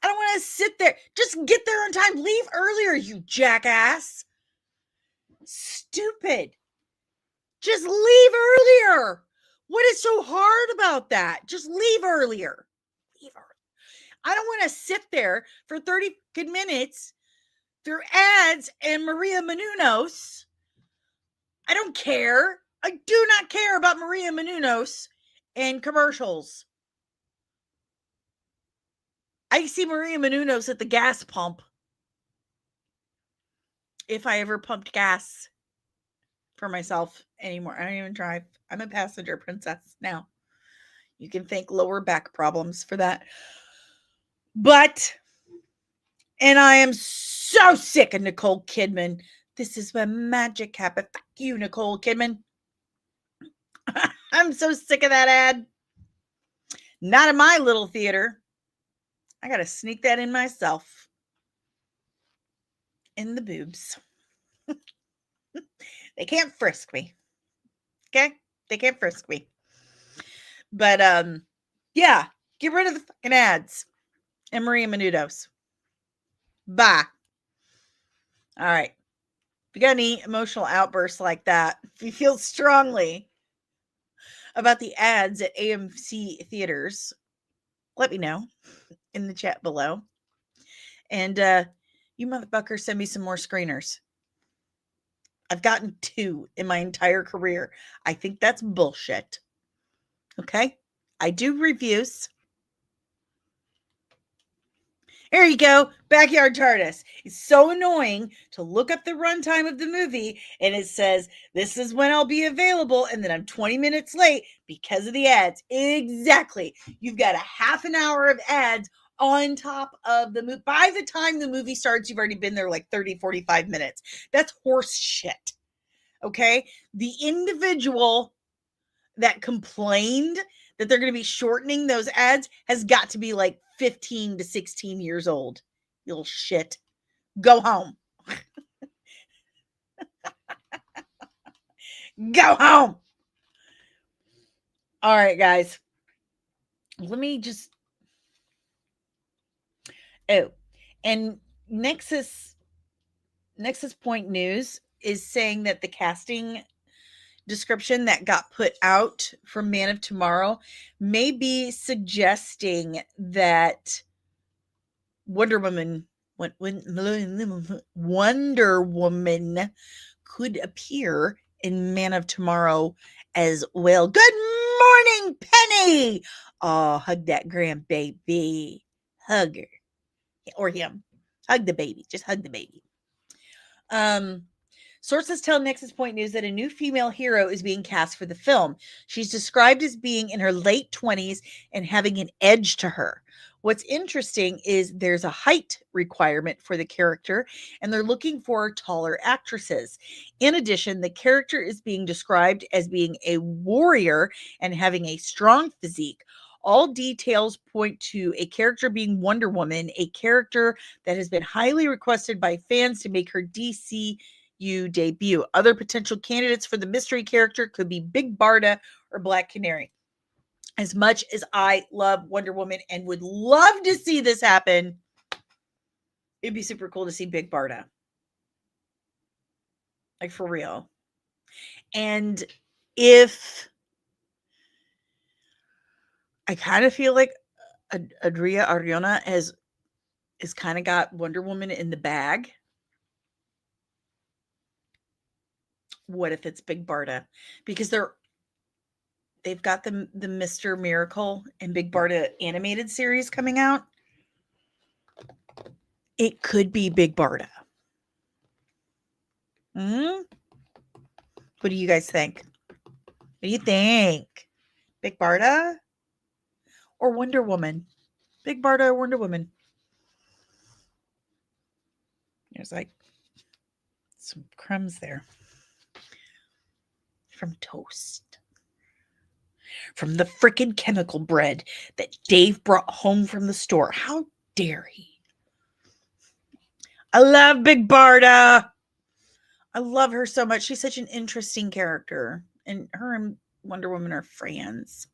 I don't want to sit there. Just get there on time. Leave earlier, you jackass. Stupid. Just leave earlier. What is so hard about that? Just leave earlier. Leave earlier. I don't want to sit there for 30 good minutes through ads and Maria Menounos. I don't care. I do not care about Maria Menounos and commercials. I see Maria Menounos at the gas pump. If I ever pumped gas for myself anymore. I don't even drive. I'm a passenger princess now. You can thank lower back problems for that. But, and I am so sick of Nicole Kidman. This is when magic happened. Fuck you, Nicole Kidman. I'm so sick of that ad. Not in my little theater. I got to sneak that in myself. In the boobs. They can't frisk me. Okay? They can't frisk me. But, yeah. Get rid of the fucking ads. And Maria Menounos. Bye. All right. If you got any emotional outbursts like that, if you feel strongly about the ads at AMC theaters, let me know in the chat below. And you motherfuckers send me some more screeners. I've gotten 2 in my entire career. I think that's bullshit. Okay? I do reviews. Here you go. Backyard TARDIS. It's so annoying to look up the runtime of the movie and it says, this is when I'll be available. And then I'm 20 minutes late because of the ads. Exactly. You've got a half an hour of ads on top of the movie. By the time the movie starts, you've already been there like 30, 45 minutes. That's horse shit. Okay? The individual that complained that they're going to be shortening those ads has got to be like 15 to 16 years old. You little shit. Go home. Go home. All right, guys. Let me just. Oh, and Nexus Point News is saying that the casting description that got put out for Man of Tomorrow may be suggesting that Wonder Woman could appear in Man of Tomorrow as well. Good morning, Penny. Oh, hug that grandbaby. Hug her. Or him. Hug the baby. Just hug the baby. Sources tell Nexus Point News that a new female hero is being cast for the film. She's described as being in her late 20s and having an edge to her. What's interesting is there's a height requirement for the character, and they're looking for taller actresses. In addition, the character is being described as being a warrior and having a strong physique. All details point to a character being Wonder Woman, a character that has been highly requested by fans to make her DCU debut. Other potential candidates for the mystery character could be Big Barda or Black Canary. As much as I love Wonder Woman and would love to see this happen, it'd be super cool to see Big Barda. Like, for real. And if I kind of feel like Adria Arjona has kind of got Wonder Woman in the bag. What if it's Big Barda? Because they've got the Mr. Miracle and Big Barda animated series coming out. It could be Big Barda. What do you guys think? What do you think? Big Barda or Wonder Woman? Big Barda or Wonder Woman? There's like some crumbs there from toast. From the frickin' chemical bread that Dave brought home from the store. How dare he? I love Big Barda. I love her so much. She's such an interesting character. And her and Wonder Woman are friends.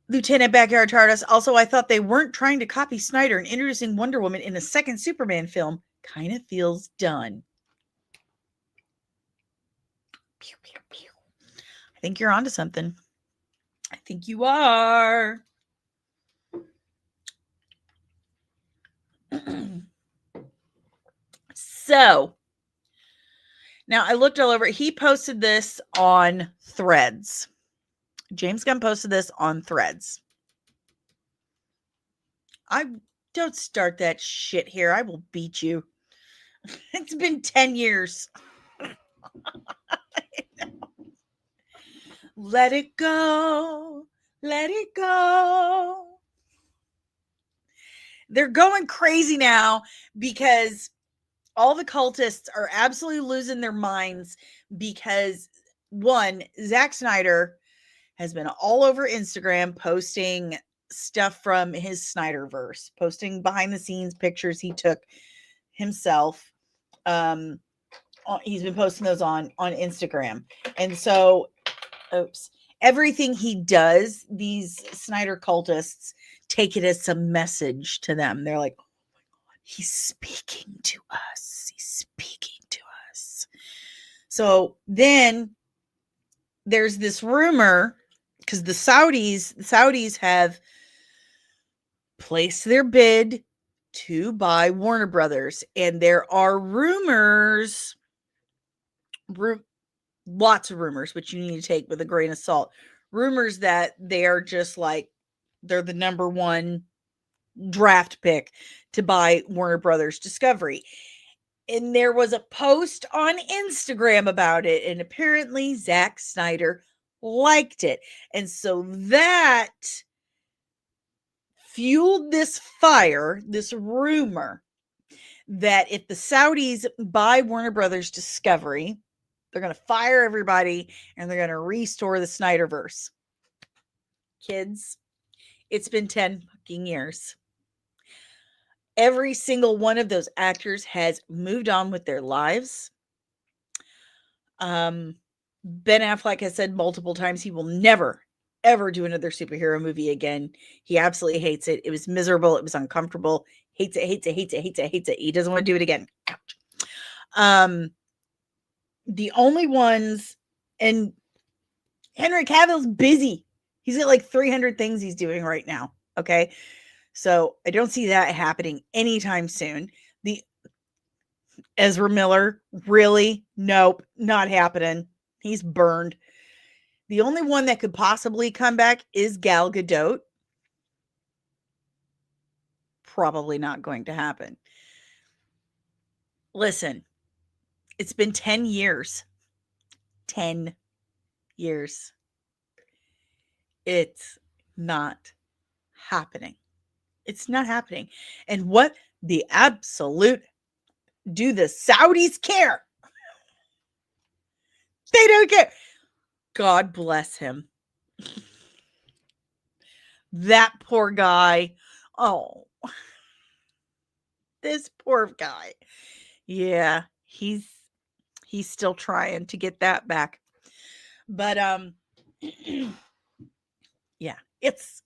Lieutenant Backyard TARDIS. Also, I thought they weren't trying to copy Snyder and introducing Wonder Woman in a second Superman film. Kind of feels done. Pew, pew, pew. I think you're onto something. I think you are. So, now I looked all over. He posted this on Threads. James Gunn posted this on Threads. I don't start that shit here. I will beat you. It's been 10 years. Let it go. Let it go. They're going crazy now because all the cultists are absolutely losing their minds because, one, Zack Snyder has been all over Instagram posting stuff from his Snyderverse, posting behind the scenes pictures he took himself. He's been posting those on Instagram. And so, everything he does, these Snyder cultists take it as some message to them. They're like, oh my God, he's speaking to us. He's speaking to us. So then there's this rumor because the Saudis have placed their bid to buy Warner Brothers. And there are rumors, lots of rumors, which you need to take with a grain of salt. Rumors that they are just like, they're the number one draft pick to buy Warner Brothers Discovery. And there was a post on Instagram about it. And apparently Zack Snyder liked it. And so that fueled this fire, this rumor that if the Saudis buy Warner Brothers Discovery, they're going to fire everybody and they're going to restore the Snyderverse. Kids, it's been 10 fucking years. Every single one of those actors has moved on with their lives. Ben Affleck has said multiple times he will never, ever do another superhero movie again. He absolutely hates it. It was miserable. It was uncomfortable. Hates it, hates it, hates it, hates it, hates it. He doesn't want to do it again. Ouch. The only ones, and Henry Cavill's busy. He's got like 300 things he's doing right now. Okay. So I don't see that happening anytime soon. The Ezra Miller, really? Nope, not happening. He's burned. The only one that could possibly come back is Gal Gadot. Probably not going to happen. Listen, it's been 10 years. 10 years. It's not happening. It's not happening. And what the absolute do the Saudis care? They don't care. God bless him. That poor guy. Oh, this poor guy. Yeah, he's still trying to get that back. But yeah, it's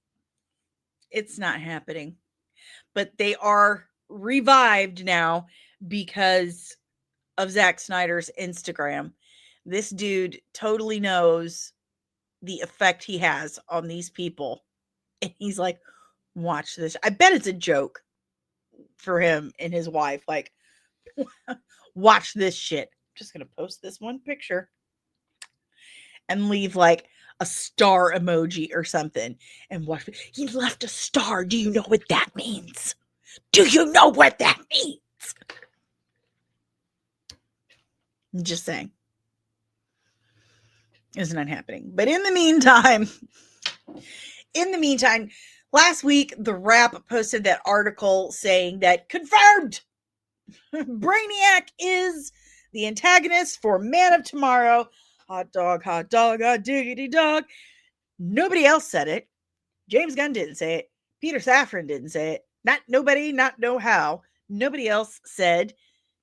not happening. But they are revived now because of Zack Snyder's Instagram. This dude totally knows the effect he has on these people. And he's like, watch this. I bet it's a joke for him and his wife. Like, watch this shit. I'm just going to post this one picture and leave like a star emoji or something. And watch. He left a star. Do you know what that means? Do you know what that means? I'm just saying. It's not happening. But in the meantime, last week, The Wrap posted that article saying that confirmed Brainiac is the antagonist for Man of Tomorrow. Hot dog, a diggity dog. Nobody else said it. James Gunn didn't say it. Peter Safran didn't say it. Not nobody, not no how. Nobody else said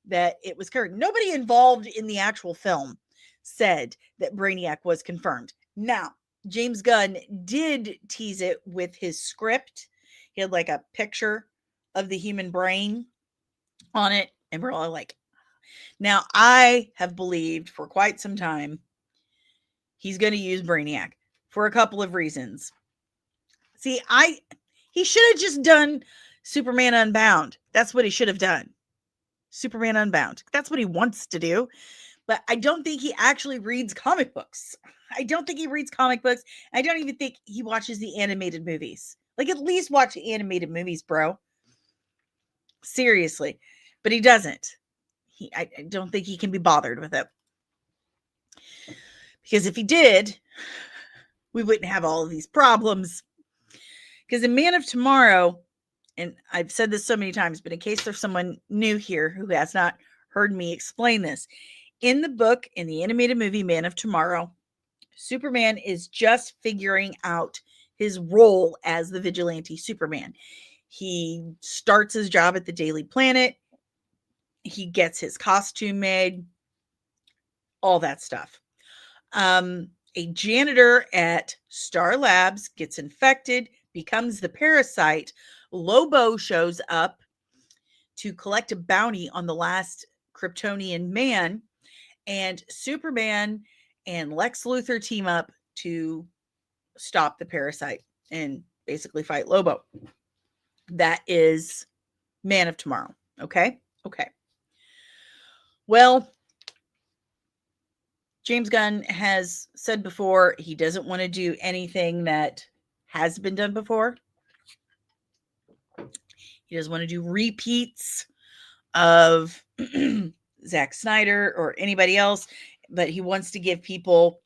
that it was Kurt. Nobody involved in the actual film said that Brainiac was confirmed. Now, James Gunn did tease it with his script. He had like a picture of the human brain on it, and we're all like, now I have believed for quite some time he's going to use Brainiac for a couple of reasons. See, he should have just done Superman Unbound. That's what he should have done. Superman Unbound. That's what he wants to do. But I don't think he actually reads comic books. I don't think he reads comic books. I don't even think he watches the animated movies. Like, at least watch the animated movies, bro. Seriously. But he doesn't. I don't think he can be bothered with it. Because if he did, we wouldn't have all of these problems. Because in Man of Tomorrow, and I've said this so many times, but in case there's someone new here who has not heard me explain this, in the book, in the animated movie Man of Tomorrow, Superman is just figuring out his role as the vigilante Superman. He starts his job at the Daily Planet. He gets his costume made, all that stuff. A janitor at Star Labs gets infected, becomes the parasite. Lobo shows up to collect a bounty on the last Kryptonian man, and Superman and Lex Luthor team up to stop the parasite and basically fight Lobo. That is Man of Tomorrow. Okay. Well, James Gunn has said before he doesn't want to do anything that has been done before. He doesn't want to do repeats of Zack Snyder or anybody else, but he wants to give people,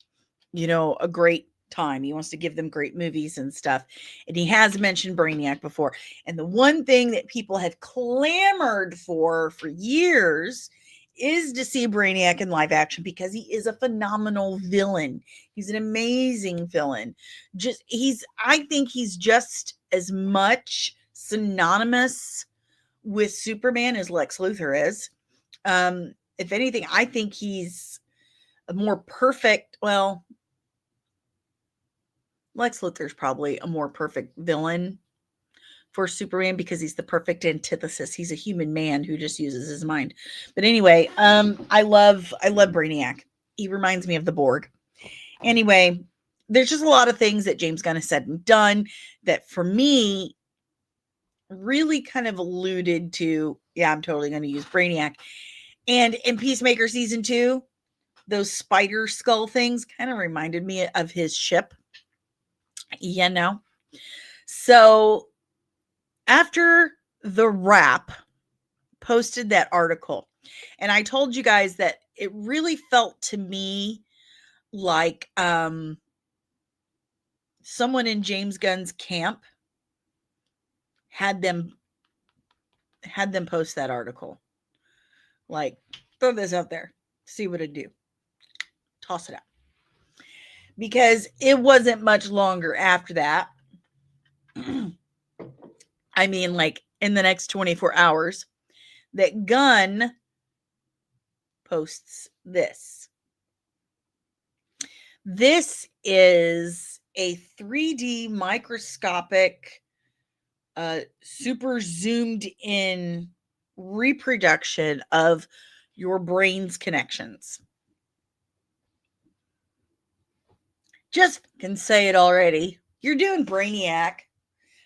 a great time. He wants to give them great movies and stuff. And he has mentioned Brainiac before. And the one thing that people have clamored for years is to see Brainiac in live action, because he is a phenomenal villain. He's an amazing villain. I think he's just as much synonymous with Superman as Lex Luthor is. If anything, I think he's a more perfect, Lex Luthor's probably a more perfect villain for Superman because he's the perfect antithesis. He's a human man who just uses his mind. But anyway, I love Brainiac. He reminds me of the Borg. Anyway, there's just a lot of things that James Gunn has said and done that for me really kind of alluded to, yeah, I'm totally going to use Brainiac. And in Peacemaker season 2, those spider skull things kind of reminded me of his ship. So after The Wrap posted that article, and I told you guys that it really felt to me like someone in James Gunn's camp had them post that article. Like, throw this out there, see what it do. Toss it out. Because it wasn't much longer after that. I mean, like in the next 24 hours, that Gunn posts this. This is a 3D microscopic, super zoomed in reproduction of your brain's connections. Just can say it already. You're doing Brainiac.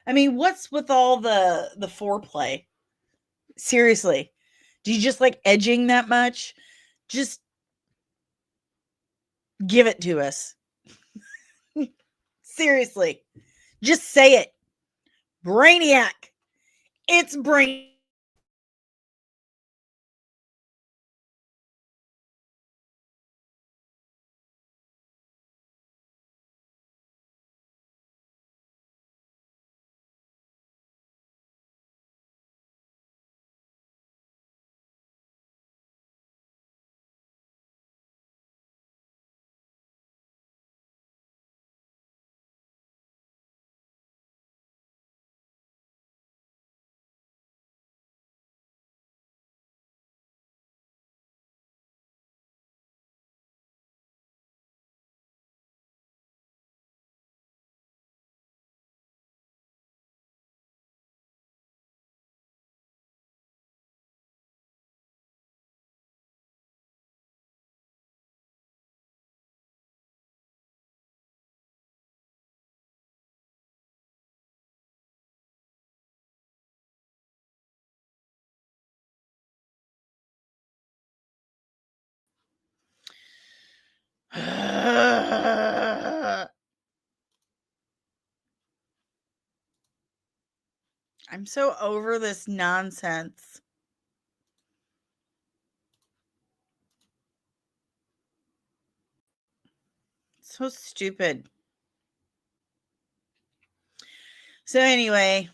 I mean, what's with all the foreplay? Seriously. Do you just like edging that much? Just give it to us. Seriously. Just say it. Brainiac. It's Brainiac. I'm so over this nonsense. So stupid. So anyway,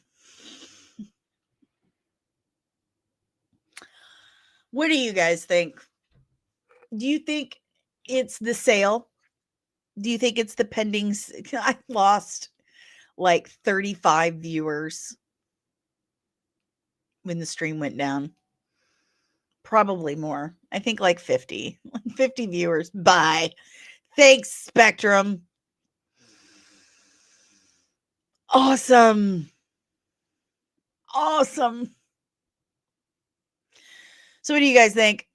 what do you guys think? Do you think it's the sale? Do you think it's the pending? I lost like 35 viewers when the stream went down. Probably more. I think like 50. 50 viewers. Bye. Thanks, Spectrum. Awesome. Awesome. So what do you guys think?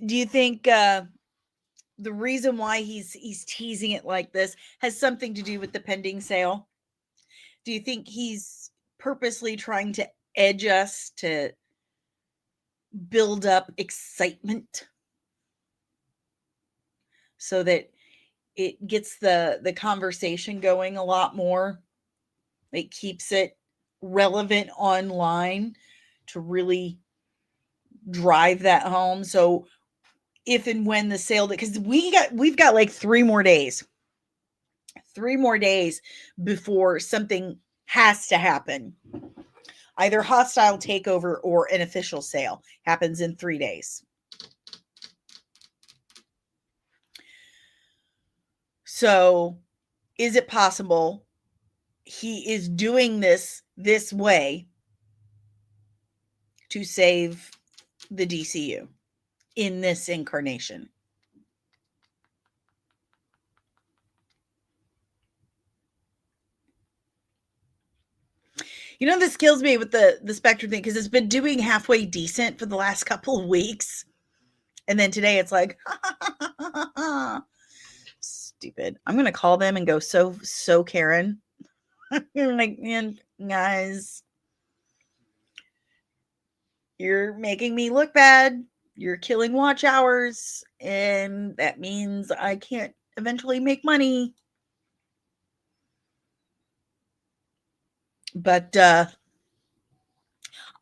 Do you think the reason why he's teasing it like this has something to do with the pending sale? Do you think he's purposely trying to edge us to build up excitement so that it gets the conversation going a lot more? It keeps it relevant online to really drive that home. So if and when the sale, because we've got like 3 more days before something has to happen. Either hostile takeover or an official sale happens in 3 days. So is it possible he is doing this way to save the DCU in this incarnation? You know, this kills me with the Spectre thing because it's been doing halfway decent for the last couple of weeks. And then today it's like, stupid. I'm going to call them and go, so Karen. You're like, man, guys, you're making me look bad. You're killing watch hours. And that means I can't eventually make money. But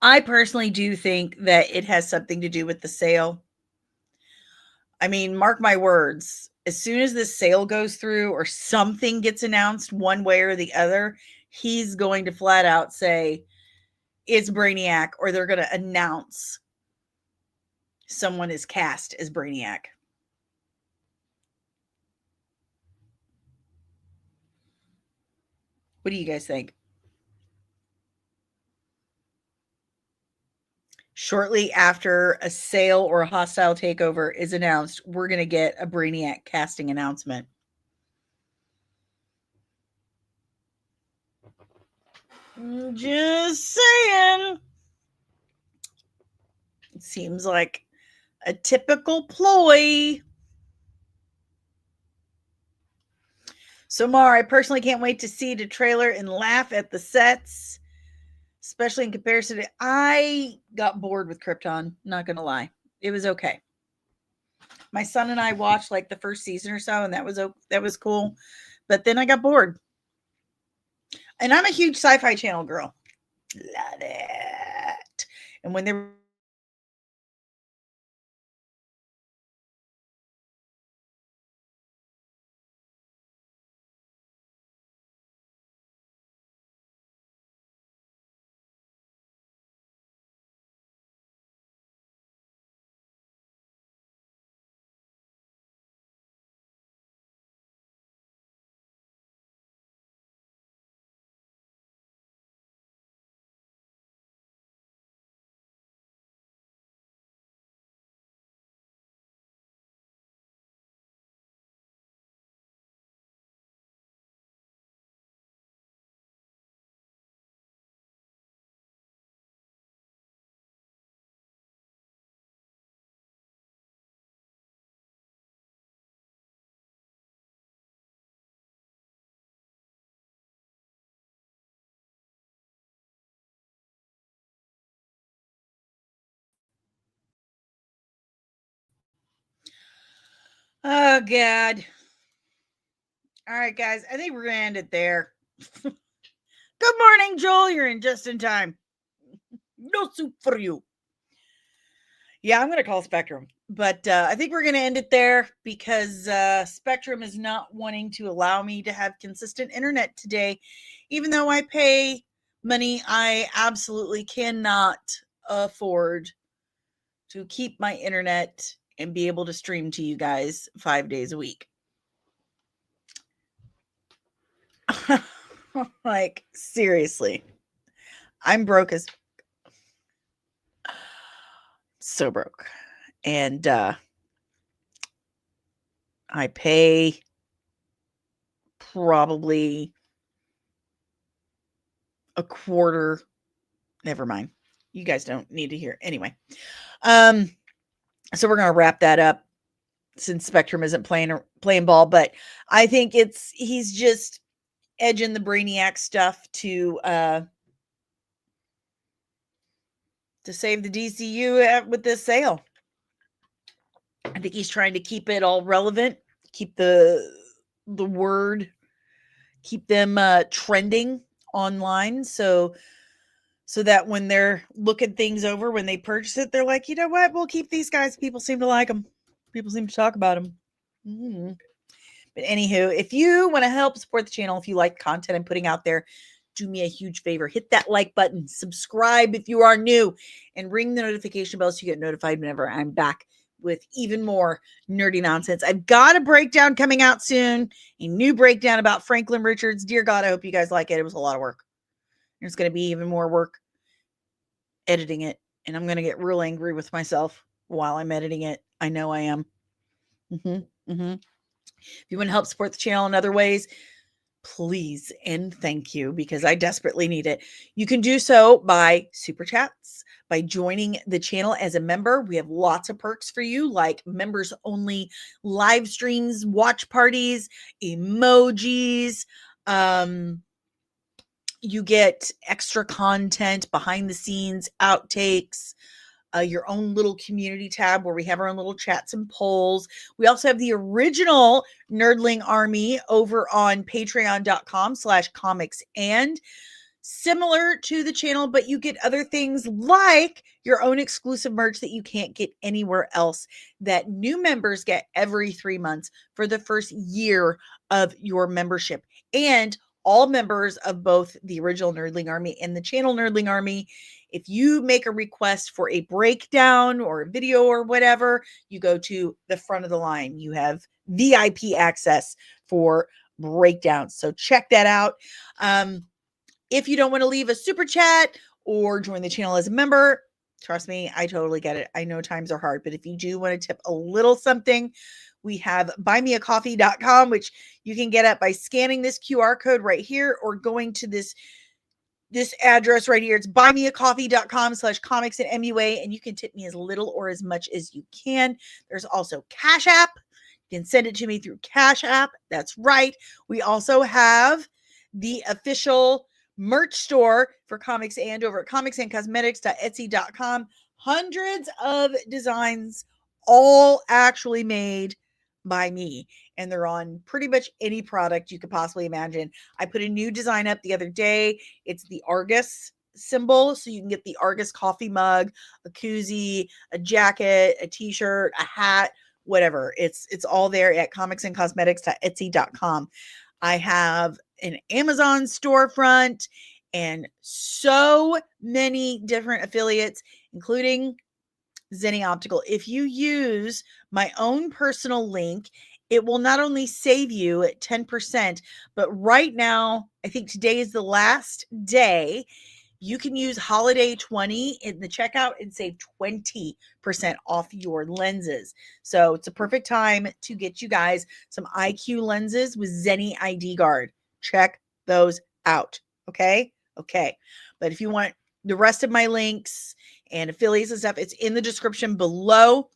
I personally do think that it has something to do with the sale. I mean, mark my words, as soon as this sale goes through or something gets announced one way or the other, he's going to flat out say it's Brainiac, or they're going to announce someone is cast as Brainiac. What do you guys think? Shortly after a sale or a hostile takeover is announced, we're going to get a Brainiac casting announcement. Just saying. It seems like a typical ploy. So, Mar, I personally can't wait to see the trailer and laugh at the sets, especially in comparison to. I got bored with Krypton, not going to lie. It was okay. My son and I watched like the first season or so, and that was cool. But then I got bored. And I'm a huge Sci-Fi Channel girl. Love it. And when they're oh god. All right, guys. I think we're gonna end it there. Good morning, Joel. You're in just in time. No soup for you. Yeah, I'm going to call Spectrum. But I think we're going to end it there because Spectrum is not wanting to allow me to have consistent internet today. Even though I pay money, I absolutely cannot afford to keep my internet and be able to stream to you guys 5 days a week. Like, seriously. I'm broke as so broke. And I pay probably a quarter. Never mind. You guys don't need to hear. Anyway. So we're going to wrap that up since Spectrum isn't playing ball, but I think he's just edging the Brainiac stuff to save the DCU with this sale. I think he's trying to keep it all relevant, keep the word, keep them trending online, so that when they're looking things over, when they purchase it, they're like, you know what, we'll keep these guys. People seem to like them. People seem to talk about them. Mm-hmm. But anywho, if you want to help support the channel, if you like content I'm putting out there, do me a huge favor. Hit that like button, subscribe if you are new, and ring the notification bell so you get notified whenever I'm back with even more nerdy nonsense. I've got a breakdown coming out soon, a new breakdown about Franklin Richards. Dear God, I hope you guys like it. It was a lot of work. There's going to be even more work editing it, and I'm going to get real angry with myself while I'm editing it. I know I am. If you want to help support the channel in other ways, please and thank you, because I desperately need it. You can do so by super chats, by joining the channel as a member. We have lots of perks for you, like members only live streams, watch parties, emojis. You get extra content, behind the scenes, outtakes, your own little community tab where we have our own little chats and polls. We also have the original Nerdling Army over on patreon.com/comics, and similar to the channel, but you get other things like your own exclusive merch that you can't get anywhere else, that new members get every 3 months for the first year of your membership. And all members of both the original Nerdling Army and the channel Nerdling Army, if you make a request for a breakdown or a video or whatever, you go to the front of the line. You have VIP access for breakdowns. So check that out. If you don't want to leave a super chat or join the channel as a member, trust me, I totally get it. I know times are hard, but if you do want to tip a little something, we have buymeacoffee.com, which you can get at by scanning this QR code right here or going to this address right here. It's buymeacoffee.com/comics and MUA, and you can tip me as little or as much as you can. There's also Cash App. You can send it to me through Cash App. That's right. We also have the official merch store for comics and over at comicsandcosmetics.etsy.com. Hundreds of designs, all actually made by me, and they're on pretty much any product you could possibly imagine. I put a new design up the other day. It's the Argus symbol, so you can get the Argus coffee mug, a koozie, a jacket, a t-shirt, a hat, whatever. It's all there at comicsandcosmetics.etsy.com. I have an Amazon storefront and so many different affiliates, including Zenny Optical. If you use my own personal link, it will not only save you at 10%, but right now, I think today is the last day. You can use Holiday 20 in the checkout and save 20% off your lenses. So it's a perfect time to get you guys some IQ lenses with Zenny ID Guard. Check those out. Okay. But if you want the rest of my links and affiliates and stuff, it's in the description below.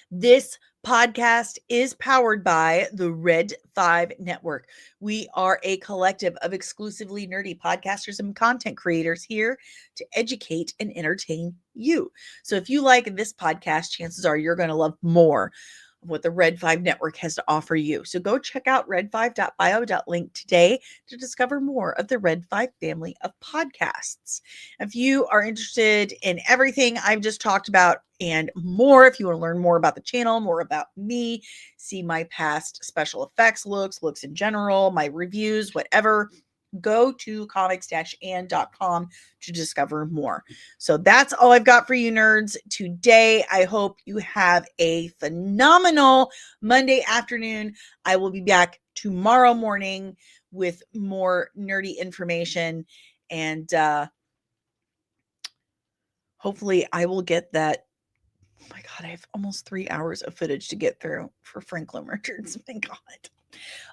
This podcast is powered by the Red 5 Network. We are a collective of exclusively nerdy podcasters and content creators here to educate and entertain you. So if you like this podcast, chances are you're going to love more of what the Red 5 Network has to offer you. So go check out red5.bio.link today to discover more of the Red 5 family of podcasts. If you are interested in everything I've just talked about and more, if you want to learn more about the channel, more about me, see my past special effects looks in general, my reviews, whatever, go to comics-and.com to discover more. So that's all I've got for you nerds today. I hope you have a phenomenal Monday afternoon. I will be back tomorrow morning with more nerdy information, and hopefully I will get that. Oh my God, I have almost 3 hours of footage to get through for Franklin Richards. My God.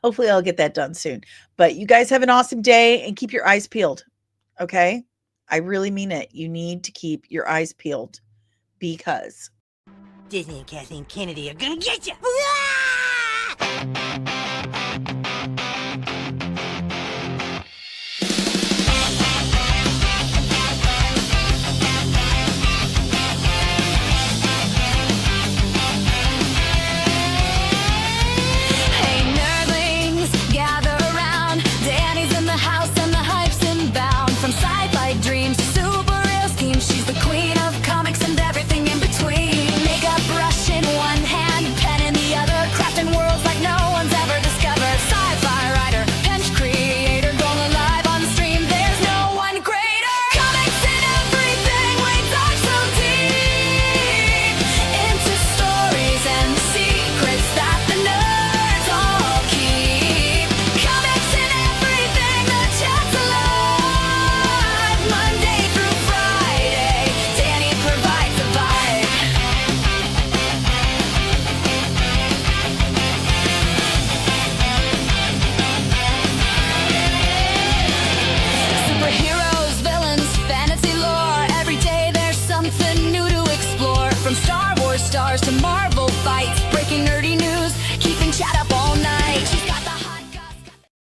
Hopefully I'll get that done soon. But you guys have an awesome day and keep your eyes peeled. Okay? I really mean it. You need to keep your eyes peeled because
Disney and Kathleen Kennedy are gonna get you.
Stars to Marvel fights, breaking nerdy